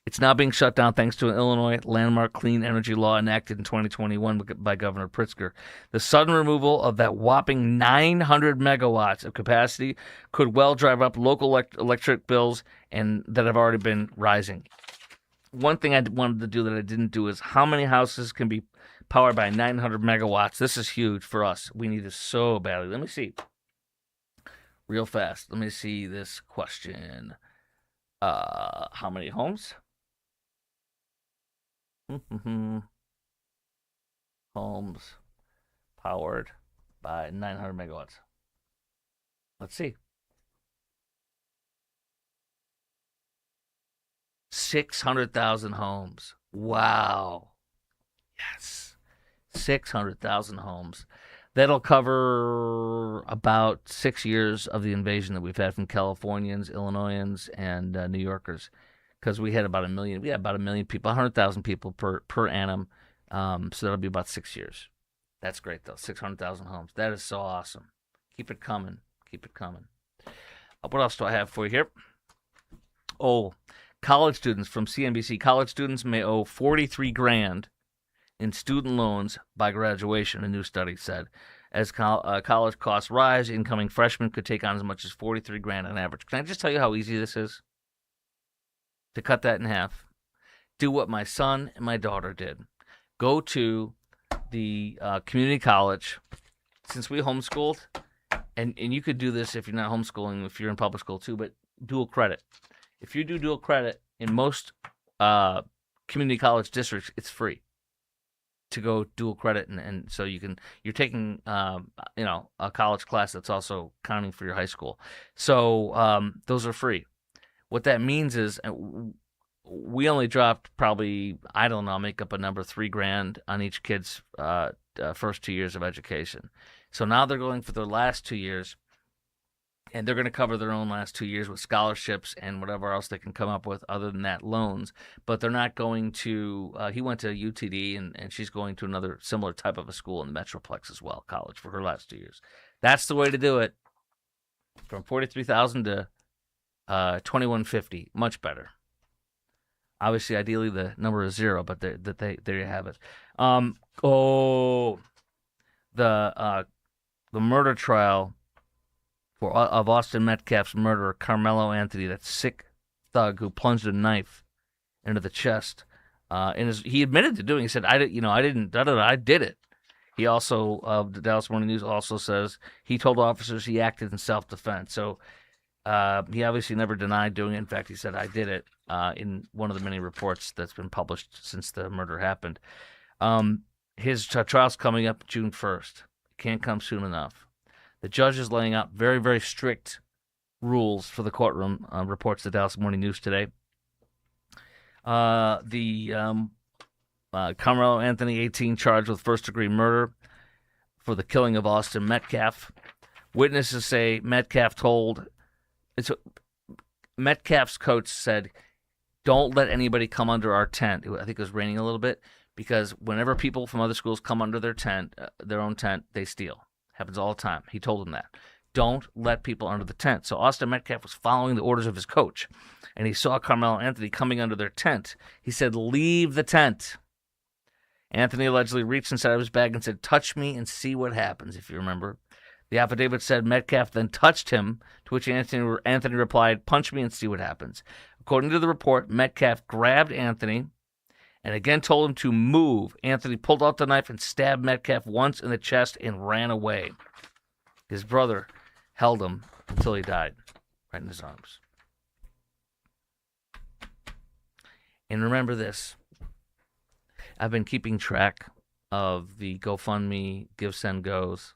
It's now being shut down thanks to an Illinois landmark clean energy law enacted in 2021 by Governor Pritzker. The sudden removal of that whopping 900 megawatts of capacity could well drive up local electric bills and that have already been rising. One thing I wanted to do that I didn't do is how many houses can be powered by 900 megawatts. This is huge for us. We need this so badly. Let me see. Real fast. Let me see this question. How many homes? Homes powered by 900 megawatts. Let's see. 600,000 homes. Wow. Yes. 600,000 homes. That'll cover about 6 years of the invasion that we've had from Californians, Illinoisans, and New Yorkers. Because we had about 1 million. We had about 1 million people, 100,000 people per annum. So that'll be about 6 years. That's great, though. 600,000 homes. That is so awesome. Keep it coming. Keep it coming. What else do I have for you here? Oh, college students from CNBC. College students may owe $43,000 in student loans by graduation, a new study said. As college costs rise, incoming freshmen could take on as much as $43,000 on average. Can I just tell you how easy this is? To cut that in half. Do what my son and my daughter did. Go to the community college. Since we homeschooled, and you could do this if you're not homeschooling, if you're in public school too, but dual credit. If you do dual credit in most community college districts, it's free to go dual credit, and so you're taking a college class that's also counting for your high school. So those are free. What that means is we only dropped probably, I don't know, make up a number, $3,000 on each kid's first 2 years of education. So now they're going for their last 2 years, and they're going to cover their own last 2 years with scholarships and whatever else they can come up with other than that, loans. But they're not going to, he went to UTD, and she's going to another similar type of a school in the Metroplex as well, college, for her last 2 years. That's the way to do it. From $43,000 to $2,150, much better. Obviously, ideally, the number is 0, but there you have it. The murder trial of Austin Metcalf's murderer, Carmelo Anthony, that sick thug who plunged a knife into the chest. He admitted to doing it. He said, I did it. He also, the Dallas Morning News also says he told officers he acted in self-defense. So he obviously never denied doing it. In fact, he said, I did it in one of the many reports that's been published since the murder happened. His trial's coming up June 1st. Can't come soon enough. The judge is laying out very, very strict rules for the courtroom, reports the Dallas Morning News today. Carmelo Anthony, 18, charged with first-degree murder for the killing of Austin Metcalf. Witnesses say Metcalf's coach said, don't let anybody come under our tent. I think it was raining a little bit, because whenever people from other schools come under their tent, their own tent, they steal. Happens all the time. He told them that. Don't let people under the tent. So Austin Metcalf was following the orders of his coach, and he saw Carmelo Anthony coming under their tent. He said, leave the tent. Anthony allegedly reached inside of his bag and said, touch me and see what happens, if you remember. The affidavit said Metcalf then touched him, to which Anthony replied, punch me and see what happens. According to the report, Metcalf grabbed Anthony and again told him to move. Anthony pulled out the knife and stabbed Metcalf once in the chest and ran away. His brother held him until he died, right in his arms. And remember this. I've been keeping track of the GoFundMe, Give, Send, Goes.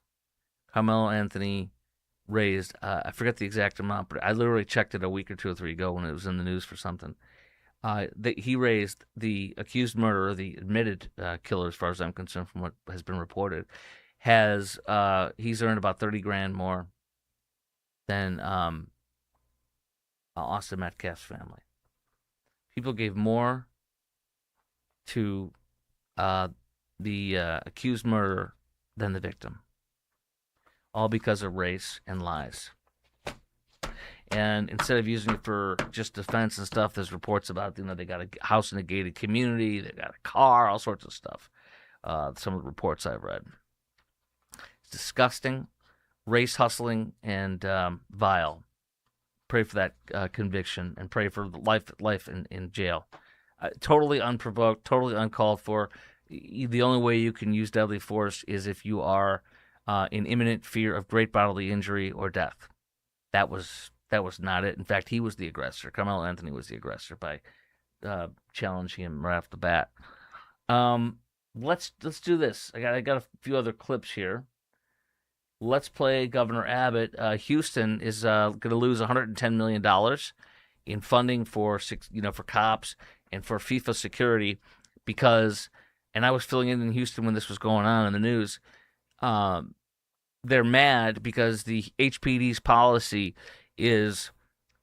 Carmelo Anthony raised, I forget the exact amount, but I literally checked it a week or two or three ago when it was in the news for something. He raised, the accused murderer, the admitted killer, as far as I'm concerned, from what has been reported, he's earned about $30,000 more than Austin Metcalf's family. People gave more to the accused murderer than the victim, all because of race and lies. And instead of using it for just defense and stuff, there's reports about, they got a house in a gated community, they got a car, all sorts of stuff. Some of the reports I've read. It's disgusting, race hustling, and vile. Pray for that conviction, and pray for life in jail. Totally unprovoked, totally uncalled for. The only way you can use deadly force is if you are in imminent fear of great bodily injury or death. That was not it. In fact, he was the aggressor. Carmelo Anthony was the aggressor by challenging him right off the bat. Let's do this. I got a few other clips here. Let's play Governor Abbott. Houston is going to lose $110 million in funding for cops and for FIFA security because, and I was filling in Houston when this was going on in the news. They're mad because the HPD's policy is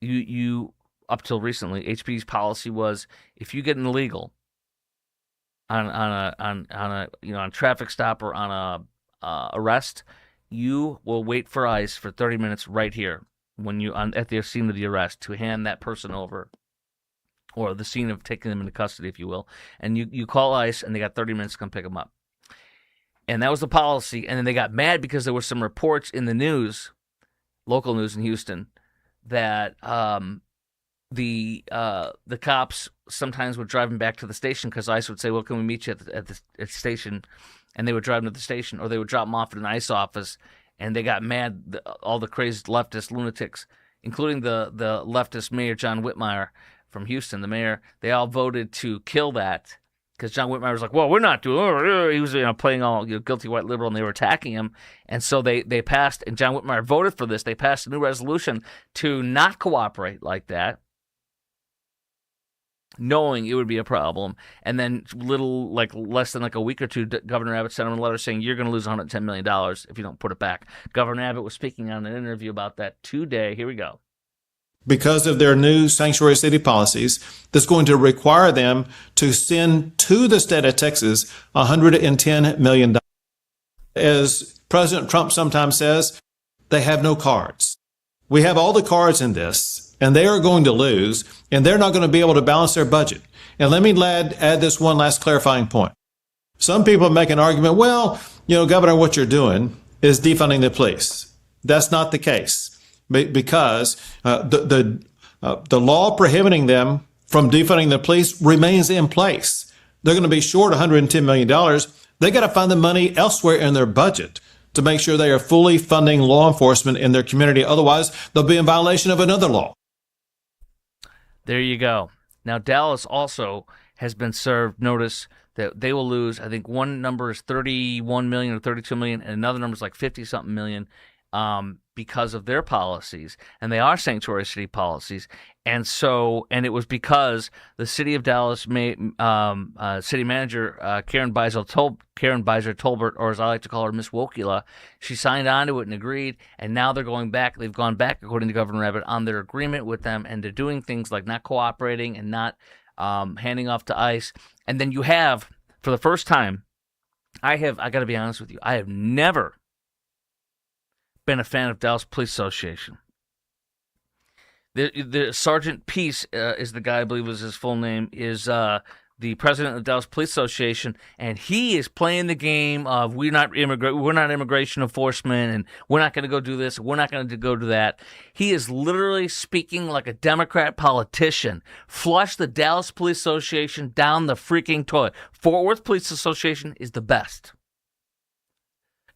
you up till recently, HPD's policy was if you get an illegal on a traffic stop or on a arrest, you will wait for ICE for 30 minutes right here at the scene of the arrest to hand that person over, or the scene of taking them into custody, if you will. And you call ICE, and they got 30 minutes to come pick them up. And that was the policy. And then they got mad because there were some reports in the news, local news in Houston, that the cops sometimes would drive them back to the station because ICE would say, well, can we meet you at the station? And they would drive them to the station, or they would drop them off at an ICE office. And they got mad, all the crazy leftist lunatics, including the leftist mayor, John Whitmire from Houston, the mayor. They all voted to kill that because John Whitmire was like, well, we're not doing. He was playing all guilty white liberal, and they were attacking him. And so they passed, and John Whitmire voted for this. They passed a new resolution to not cooperate like that, knowing it would be a problem. And then less than a week or two, Governor Abbott sent him a letter saying, you're going to lose $110 million if you don't put it back. Governor Abbott was speaking on an interview about that today. Here we go. Because of their new sanctuary city policies, that's going to require them to send to the state of Texas $110 million. As President Trump sometimes says, they have no cards. We have all the cards in this, and they are going to lose, and they're not going to be able to balance their budget. And let me add this one last clarifying point. Some people make an argument, well, Governor, what you're doing is defunding the police. That's not the case. because the law prohibiting them from defunding the police remains in place. They're going to be short $110 million. They got to find the money elsewhere in their budget to make sure they are fully funding law enforcement in their community. Otherwise, they'll be in violation of another law. There you go. Now, Dallas also has been served notice that they will lose, I think one number is 31 million or 32 million, and another number is like 50-something million because of their policies. And they are sanctuary city policies. And it was because the city of Dallas city manager Karen Beisel Tolbert, or as I like to call her, Miss Wokula, she signed on to it and agreed. And now they're going back. They've gone back, according to Governor Abbott, on their agreement with them, and they're doing things like not cooperating and not handing off to ICE. And then you have, for the first time, I got to be honest with you, I have never been a fan of Dallas Police Association. The Sergeant Peace is the guy, I believe was his full name, is the president of the Dallas Police Association, and he is playing the game of we're not immigration enforcement, and we're not going to go do this, we're not going to go do that. He is literally speaking like a Democrat politician. Flush the Dallas Police Association down the freaking toilet. Fort Worth Police Association is the best.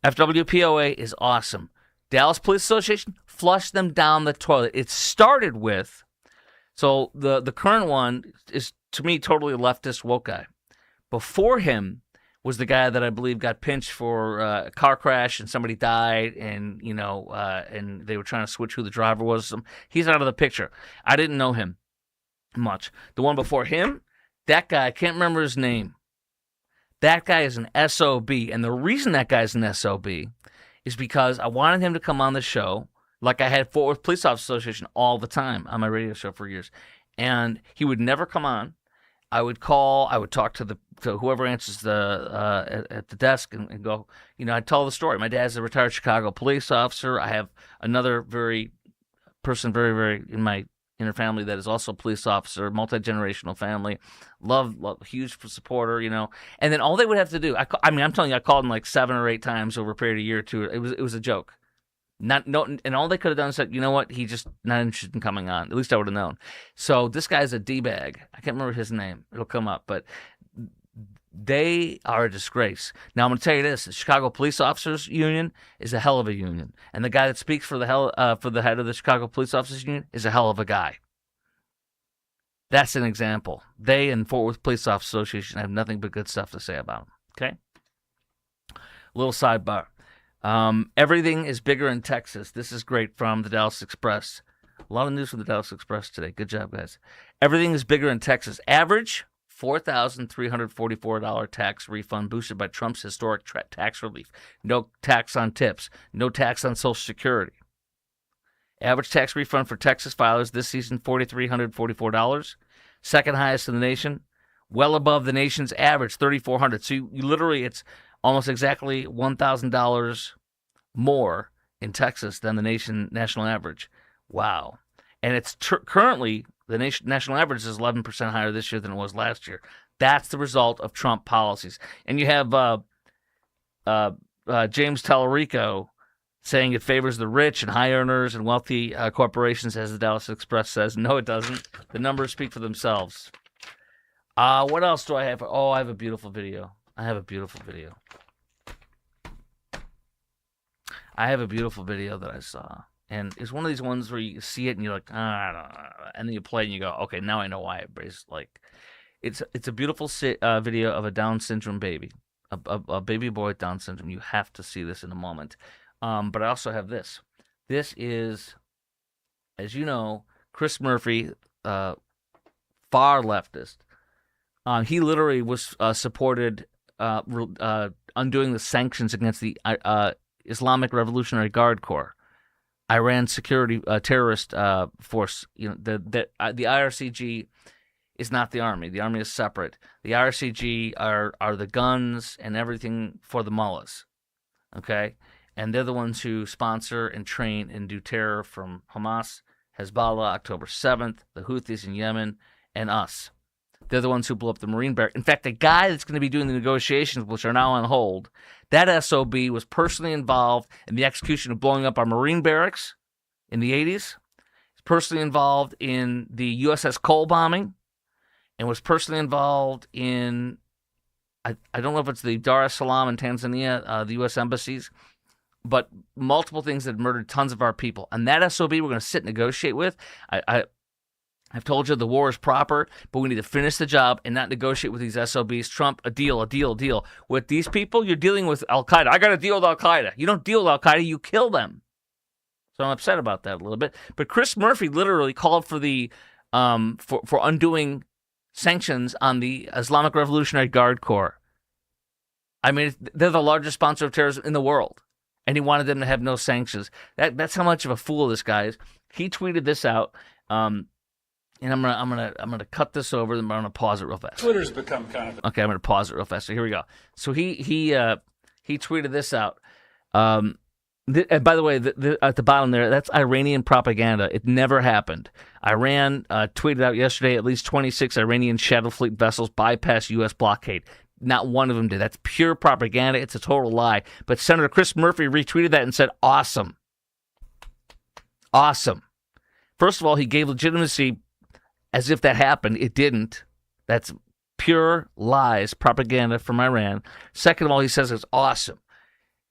FWPOA is awesome. Dallas Police Association, flush them down the toilet. It started with, so the current one is, to me, totally a leftist woke guy. Before him was the guy that I believe got pinched for a car crash and somebody died, and and they were trying to switch who the driver was. He's out of the picture. I didn't know him much. The one before him, that guy, I can't remember his name. That guy is an SOB, and the reason that guy's an SOB is because I wanted him to come on the show, like I had Fort Worth Police Officers Association all the time on my radio show for years. And he would never come on. I would call, I would talk to whoever answers at the desk and go, I'd tell the story. My dad's a retired Chicago police officer. I have another very, very in my inner family that is also a police officer, multi-generational family, love, huge supporter, And then all they would have to do, I'm telling you, I called him like 7 or 8 times over a period of a year or two. It was a joke. And all they could have done is said, you know what, he's just not interested in coming on. At least I would have known. So this guy's a D-bag. I can't remember his name. It'll come up. But they are a disgrace. Now, I'm going to tell you this. The Chicago Police Officers Union is a hell of a union. And the guy that speaks for the head of the Chicago Police Officers Union is a hell of a guy. That's an example. They and Fort Worth Police Officers Association have nothing but good stuff to say about them. Okay? Little sidebar. Everything is bigger in Texas. This is great from the Dallas Express. A lot of news from the Dallas Express today. Good job, guys. Everything is bigger in Texas. Average $4,344 tax refund boosted by Trump's historic tax relief. No tax on tips. No tax on Social Security. Average tax refund for Texas filers this season, $4,344. Second highest in the nation. Well above the nation's average, $3,400. So you literally, it's almost exactly $1,000 more in Texas than the national average. Wow. And it's currently, the national average is 11% higher this year than it was last year. That's the result of Trump policies. And you have James Tallarico saying it favors the rich and high earners and wealthy corporations, as the Dallas Express says. No, it doesn't. The numbers speak for themselves. What else do I have? Oh, I have a beautiful video. I have a beautiful video that I saw. And it's one of these ones where you see it and you're like, I don't know. And then you play it and you go, okay, now I know why everybody's like. It's a beautiful video of a Down syndrome baby, a baby boy with Down syndrome. You have to see this in a moment. But I also have this. This is, as you know, Chris Murphy, far leftist. He literally was supported undoing the sanctions against the Islamic Revolutionary Guard Corps, Iran security terrorist force. The IRCG is not the army. The army is separate. The IRCG are the guns and everything for the mullahs. Okay, and they're the ones who sponsor and train and do terror from Hamas, Hezbollah, October 7th, the Houthis in Yemen, and us. They're the ones who blew up the Marine barracks. In fact, the guy that's going to be doing the negotiations, which are now on hold, that SOB was personally involved in the execution of blowing up our Marine barracks in the 80s. He's personally involved in the USS Cole bombing and was personally involved in, I don't know if it's the Dar es Salaam in Tanzania, the U.S. embassies, but multiple things that murdered tons of our people. And that SOB we're going to sit and negotiate with. I've told you the war is proper, but we need to finish the job and not negotiate with these SOBs. Trump, a deal, a deal, a deal. With these people, you're dealing with Al-Qaeda. I got to deal with Al-Qaeda. You don't deal with Al-Qaeda, you kill them. So I'm upset about that a little bit. But Chris Murphy literally called for the for undoing sanctions on the Islamic Revolutionary Guard Corps. I mean, they're the largest sponsor of terrorism in the world, and he wanted them to have no sanctions. That's how much of a fool this guy is. He tweeted this out. And I'm gonna cut this over, and I'm gonna pause it real fast. Twitter's become kind of okay. I'm gonna pause it real fast. So here we go. So he tweeted this out. And by the way, at the bottom there, that's Iranian propaganda. It never happened. Iran tweeted out yesterday at least 26 Iranian Shadow Fleet vessels bypassed U.S. blockade. Not one of them did. That's pure propaganda. It's a total lie. But Senator Chris Murphy retweeted that and said, "Awesome, awesome." First of all, he gave legitimacy as if that happened. It didn't. That's pure lies, propaganda from Iran. Second of all, he says it's awesome.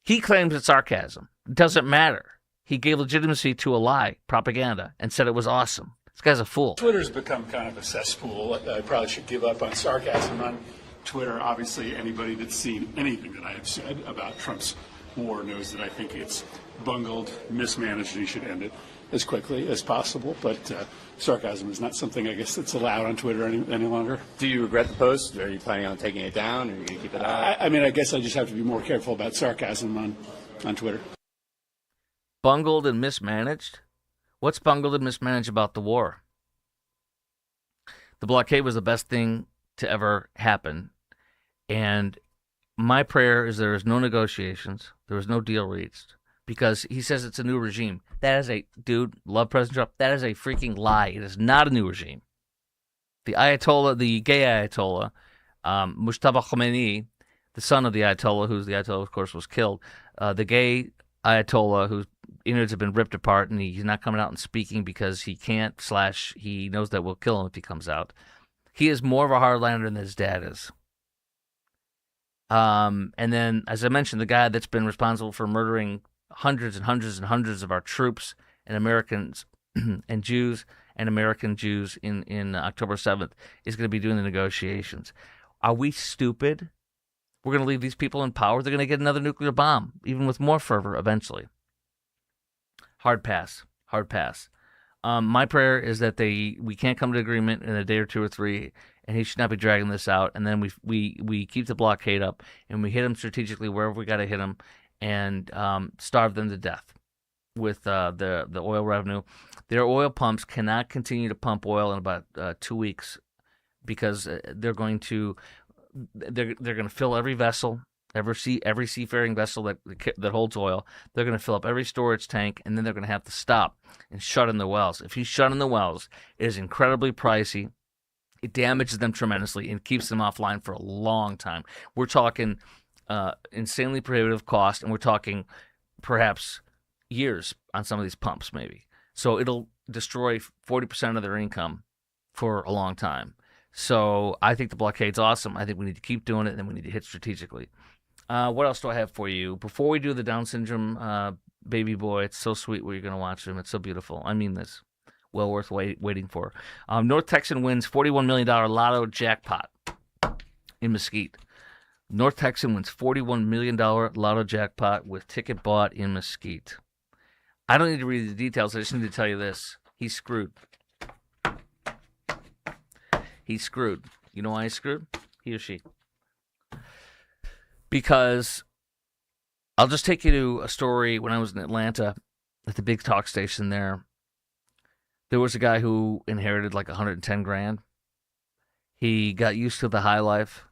He claims it's sarcasm. It doesn't matter. He gave legitimacy to a lie, propaganda, and said it was awesome. This guy's a fool. Twitter's become kind of a cesspool. I probably should give up on sarcasm on Twitter. Obviously, anybody that's seen anything that I have said about Trump's war knows that I think it's bungled, mismanaged, and he should end it as quickly as possible. But sarcasm is not something, I guess, that's allowed on Twitter any longer. Do you regret the post? Are you planning on taking it down, or are you going to keep it out? I mean, I guess I just have to be more careful about sarcasm on Twitter. Bungled and mismanaged? What's bungled and mismanaged about the war? The blockade was the best thing to ever happen. And my prayer is there is no negotiations. There was no deal reached. Because he says it's a new regime. That is love President Trump. That is a freaking lie. It is not a new regime. The Ayatollah, the gay Ayatollah, Mustafa Khomeini, the son of the Ayatollah, who's the Ayatollah, of course, was killed. The gay Ayatollah, whose innards have been ripped apart, and he's not coming out and speaking because he can't, / he knows that we'll kill him if he comes out. He is more of a hardliner than his dad is. And then, as I mentioned, the guy that's been responsible for murdering hundreds and hundreds and hundreds of our troops and Americans and Jews and American Jews in October 7th is going to be doing the negotiations. Are we stupid? We're going to leave these people in power. They're going to get another nuclear bomb, even with more fervor eventually. Hard pass. Hard pass. My prayer is that we can't come to agreement in a day or two or three, and he should not be dragging this out. And then we keep the blockade up, and we hit him strategically wherever we got to hit him, and starve them to death with the oil revenue. Their oil pumps cannot continue to pump oil in about 2 weeks because they're going to fill every vessel, every seafaring vessel that holds oil. They're going to fill up every storage tank, and then they're going to have to stop and shut in the wells. If you shut in the wells, it is incredibly pricey. It damages them tremendously and keeps them offline for a long time. We're talking insanely prohibitive cost, and we're talking perhaps years on some of these pumps maybe. So it'll destroy 40% of their income for a long time. So I think the blockade's awesome. I think we need to keep doing it, and then we need to hit strategically. What else do I have for you? Before we do the Down syndrome baby boy, it's so sweet where you're going to watch him. It's so beautiful. I mean this. Well worth waiting for. North Texan wins $41 million lotto jackpot in Mesquite. North Texan wins $41 million lotto jackpot with ticket bought in Mesquite. I don't need to read the details. I just need to tell you this. He's screwed. He's screwed. You know why he's screwed? He or she. Because I'll just take you to a story when I was in Atlanta at the big talk station there. There was a guy who inherited like 110 grand. He got used to the high life.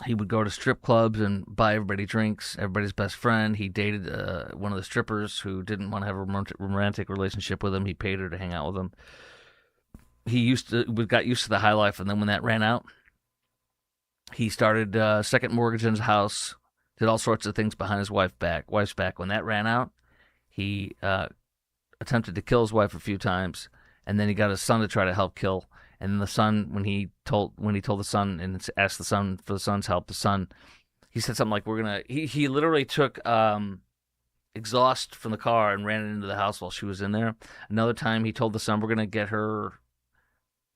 He would go to strip clubs and buy everybody drinks, everybody's best friend. He dated one of the strippers who didn't want to have a romantic relationship with him. He paid her to hang out with him. He got used to the high life, and then when that ran out, he started second mortgage in his house, did all sorts of things behind his wife's back. When that ran out, he attempted to kill his wife a few times, and then he got his son to try to help kill. And then the son, when he told the son and asked the son for the son's help, he said something like, he literally took exhaust from the car and ran it into the house while she was in there. Another time he told the son, we're going to get her,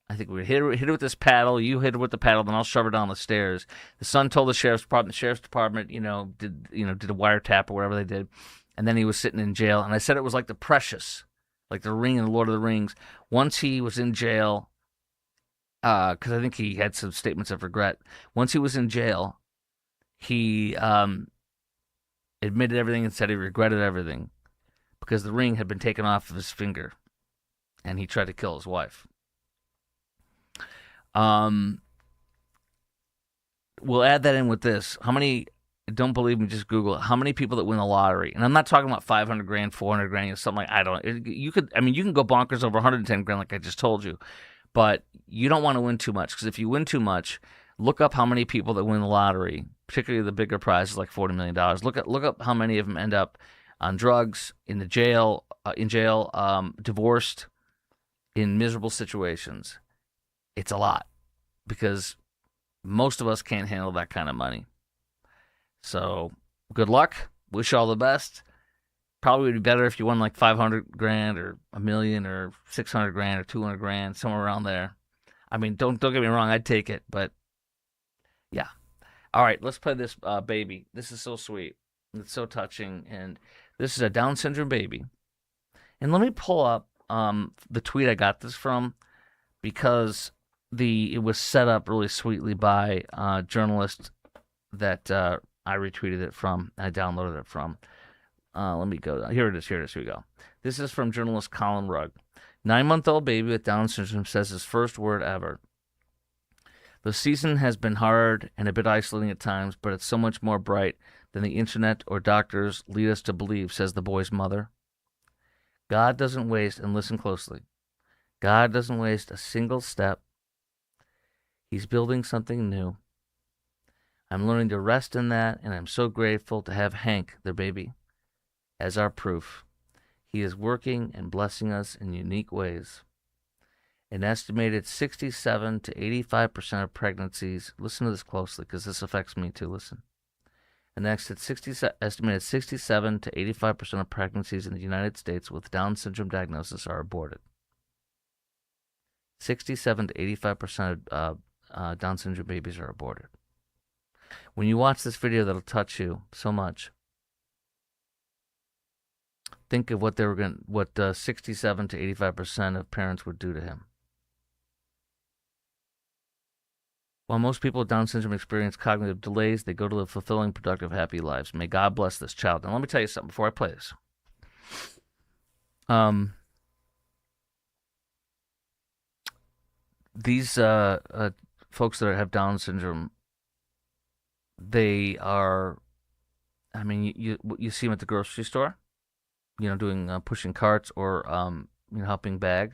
I think we hit her with this paddle, you hit her with the paddle, then I'll shove her down the stairs. The son told the sheriff's department, did a wiretap or whatever they did. And then he was sitting in jail. And I said it was like the Precious, like the ring in the Lord of the Rings. Once he was in jail, because I think he had some statements of regret. Once he was in jail, he admitted everything and said he regretted everything because the ring had been taken off of his finger, and he tried to kill his wife. We'll add that in with this. How many? Don't believe me? Just Google it. How many people that win the lottery? And I'm not talking about 500 grand, 400 grand, something like I don't. You can go bonkers over 110 grand, like I just told you, but you don't want to win too much because if you win too much, look up how many people that win the lottery, particularly the bigger prizes like $40 million. Look up how many of them end up on drugs, in jail, divorced, in miserable situations. It's a lot because most of us can't handle that kind of money. So good luck. Wish you all the best. Probably would be better if you won like 500 grand or $1 million or 600 grand or 200 grand, somewhere around there. I mean, don't get me wrong. I'd take it, but yeah. All right, let's play this baby. This is so sweet. It's so touching. And this is a Down syndrome baby. And let me pull up the tweet I got this from because it was set up really sweetly by a journalist that I retweeted it from. I downloaded it from. Let me go. Here it is. Here we go. This is from journalist Colin Rugg. 9-month-old baby with Down syndrome says his first word ever. The season has been hard and a bit isolating at times, but it's so much more bright than the internet or doctors lead us to believe, says the boy's mother. God doesn't waste, and listen closely, God doesn't waste a single step. He's building something new. I'm learning to rest in that, and I'm so grateful to have Hank, their baby, as our proof. He is working and blessing us in unique ways. An estimated 67 to 85% of pregnancies, listen to this closely because this affects me too, listen. An estimated 67 to 85% of pregnancies in the United States with Down syndrome diagnosis are aborted. 67 to 85% of Down syndrome babies are aborted. When you watch this video that'll touch you so much, think of what 67 to 85% of parents would do to him. While most people with Down syndrome experience cognitive delays, they go to live fulfilling, productive, happy lives. May God bless this child. Now, let me tell you something before I play this. These folks that have Down syndrome, they are, I mean, you see them at the grocery store, doing pushing carts or helping bag.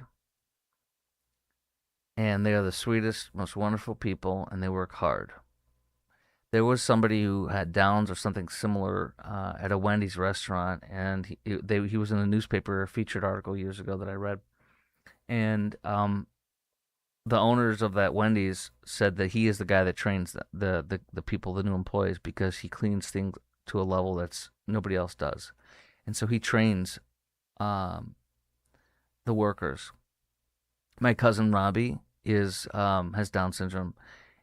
And they are the sweetest, most wonderful people, and they work hard. There was somebody who had Downs or something similar at a Wendy's restaurant, and he was in a newspaper featured article years ago that I read. And the owners of that Wendy's said that he is the guy that trains the people, the new employees, because he cleans things to a level that's nobody else does. And so he trains the workers. My cousin Robbie has Down syndrome,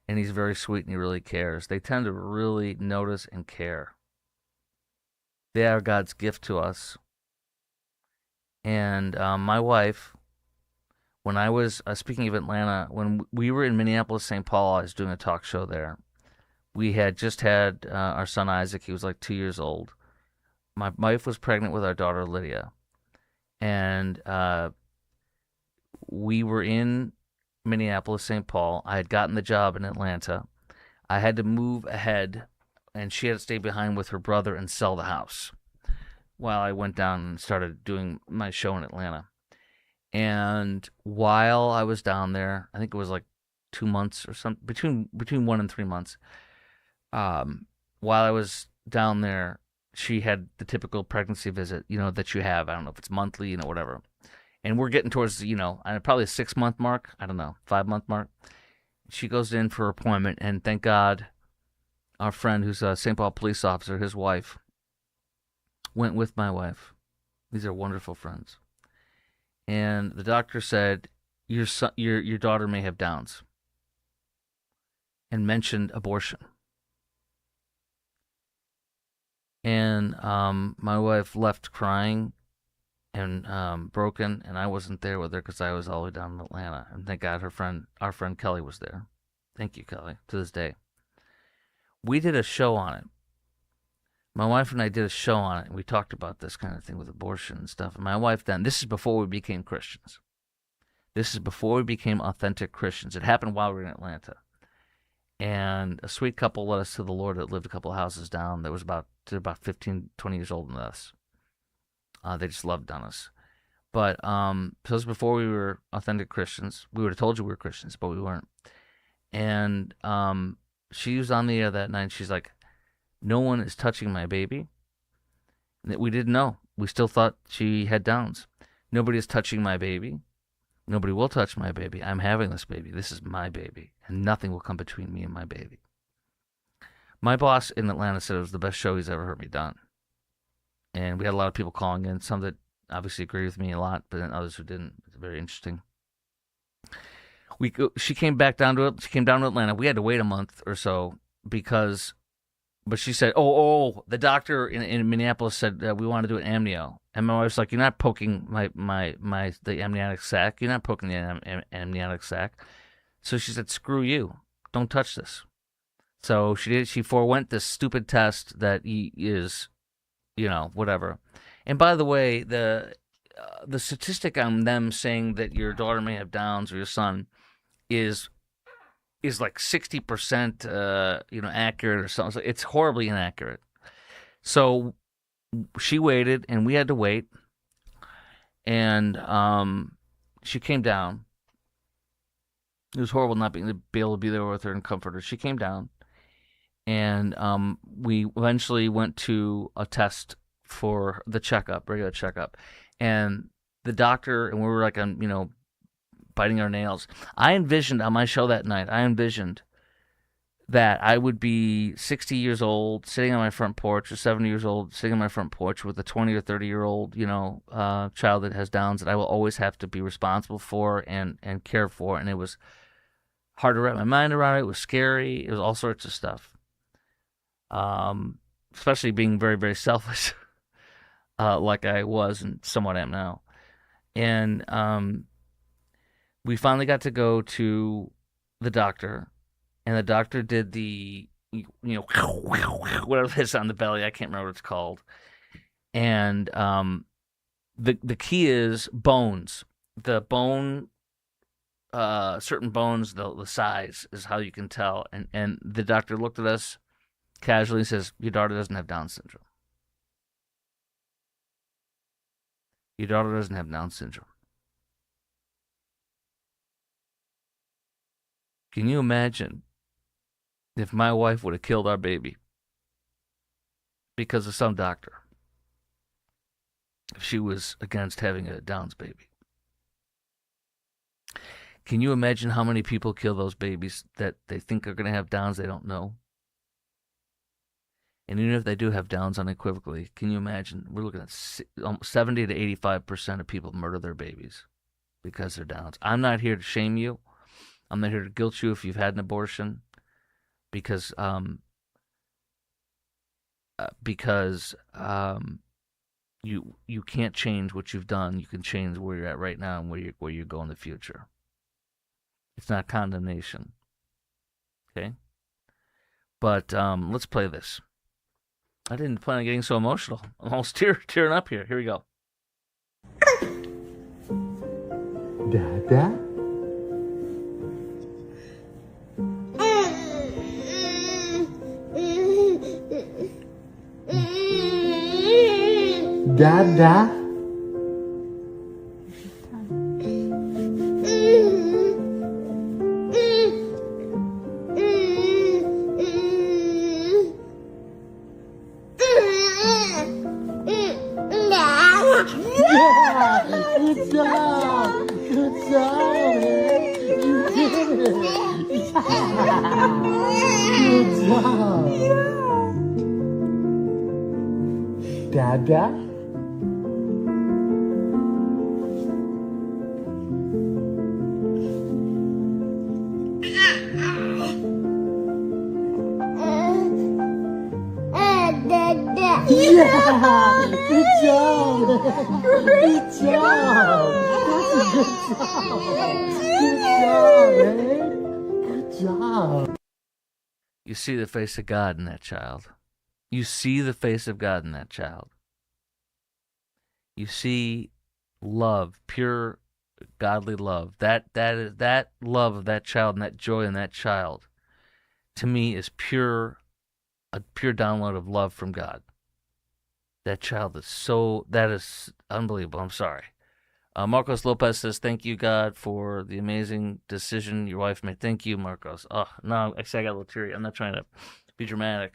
and he's very sweet and he really cares. They tend to really notice and care. They are God's gift to us. And my wife, when I was, speaking of Atlanta, when we were in Minneapolis, St. Paul, I was doing a talk show there. We had just had our son Isaac. He was like 2 years old. My wife was pregnant with our daughter Lydia. And we were in Minneapolis, St. Paul. I had gotten the job in Atlanta. I had to move ahead, and she had to stay behind with her brother and sell the house while I went down and started doing my show in Atlanta. And while I was down there, I think it was like 2 months or something, between 1 and 3 months. While I was down there, she had the typical pregnancy visit, that you have. I don't know if it's monthly, whatever. And we're getting towards, probably a 6-month mark. I don't know, 5-month mark. She goes in for her appointment, and thank God our friend who's a St. Paul police officer, his wife, went with my wife. These are wonderful friends. And the doctor said, your daughter may have Downs, and mentioned abortion. And my wife left crying and broken, and I wasn't there with her because I was all the way down in Atlanta. And thank God our friend Kelly was there. Thank you, Kelly, to this day. We did a show on it. My wife and I did a show on it, and we talked about this kind of thing with abortion and stuff. And my wife then, this is before we became Christians. This is before we became authentic Christians. It happened while we were in Atlanta. And a sweet couple led us to the Lord that lived a couple of houses down. That was about 15, 20 years older than us. They just loved on us. But so it was before we were authentic Christians. We would have told you we were Christians, but we weren't. And she was on the air that night. She's like, no one is touching my baby. We didn't know. We still thought she had Downs. Nobody is touching my baby. Nobody will touch my baby. I'm having this baby. This is my baby. And nothing will come between me and my baby. My boss in Atlanta said it was the best show he's ever heard me done. And we had a lot of people calling in. Some that obviously agree with me a lot, but then others who didn't. It's very interesting. She came back down to it. She came down to Atlanta. We had to wait a month or so but she said, the doctor in Minneapolis said we want to do an amnio. And my wife's like, you're not poking the amniotic sac. You're not poking the amniotic sac. So she said, screw you. Don't touch this. So she forewent this stupid test that is, whatever. And by the way, the statistic on them saying that your daughter may have Downs or your son is like 60%, accurate or something. So it's horribly inaccurate. So she waited, and we had to wait. And she came down. It was horrible not being able to be there with her and comfort her. She came down, and we eventually went to a test for the regular checkup. And the doctor, and we were like biting our nails. I envisioned on my show that night, that I would be 60 years old sitting on my front porch, or 70 years old sitting on my front porch with a 20 or 30-year-old, child that has Downs that I will always have to be responsible for and care for. And it was hard to wrap my mind around it. It was scary. It was all sorts of stuff. Especially being very, very selfish, like I was and somewhat am now. And we finally got to go to the doctor, and the doctor did the, whatever it is on the belly. I can't remember what it's called. And the key is bones. The bone, certain bones, the size is how you can tell. And the doctor looked at us casually and says, your daughter doesn't have Down syndrome. Your daughter doesn't have Down syndrome. Can you imagine if my wife would have killed our baby because of some doctor? If she was against having a Downs baby. Can you imagine how many people kill those babies that they think are going to have Downs they don't know? And even if they do have Downs unequivocally, can you imagine? We're looking at 70 to 85% of people murder their babies because they're Downs. I'm not here to shame you. I'm not here to guilt you if you've had an abortion, because you can't change what you've done. You can change where you're at right now and where you go in the future. It's not condemnation. Okay? But let's play this. I didn't plan on getting so emotional. I'm almost tearing up here. Here we go. Dada? Dada? Good job. Dada? Yeah! Good job! Good job! That's a good job! Good job, man! Good job! You see the face of God in that child. You see the face of God in that child. You see love, pure godly love. That love of that child and that joy in that child, to me, is a pure download of love from God. That child that is unbelievable. I'm sorry. Marcos Lopez says, thank you, God, for the amazing decision your wife made. Thank you, Marcos. Oh, no, actually, I got a little teary. I'm not trying to be dramatic.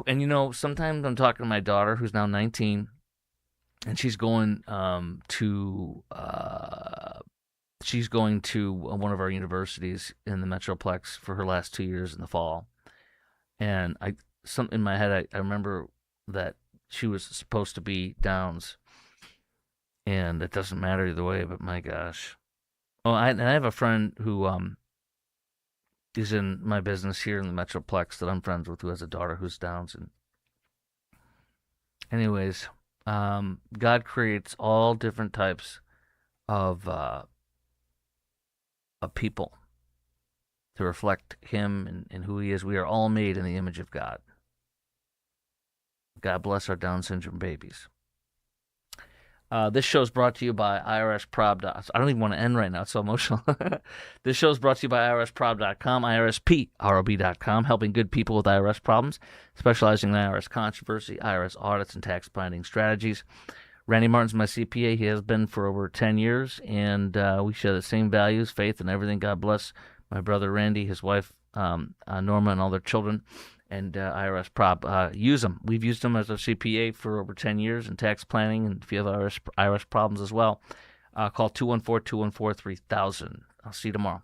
And, sometimes I'm talking to my daughter, who's now 19, and she's going to one of our universities in the Metroplex for her last 2 years in the fall. And in my head, I remember that she was supposed to be Downs, and it doesn't matter either way. But my gosh, I have a friend who is in my business here in the Metroplex that I'm friends with, who has a daughter who's Downs. And anyways, God creates all different types of people to reflect Him and who He is. We are all made in the image of God. God bless our Down syndrome babies. This show is brought to you by IRSprob. I don't even want to end right now. It's so emotional. This show is brought to you by IRSprob.com, IRSprob.com, helping good people with IRS problems, specializing in IRS controversy, IRS audits, and tax planning strategies. Randy Martin's my CPA. He has been for over 10 years, and we share the same values, faith, and everything. God bless my brother Randy, his wife Norma, and all their children. And IRS Prob, use them. We've used them as a CPA for over 10 years in tax planning, and if you have IRS problems as well, call 214-214-3000. I'll see you tomorrow.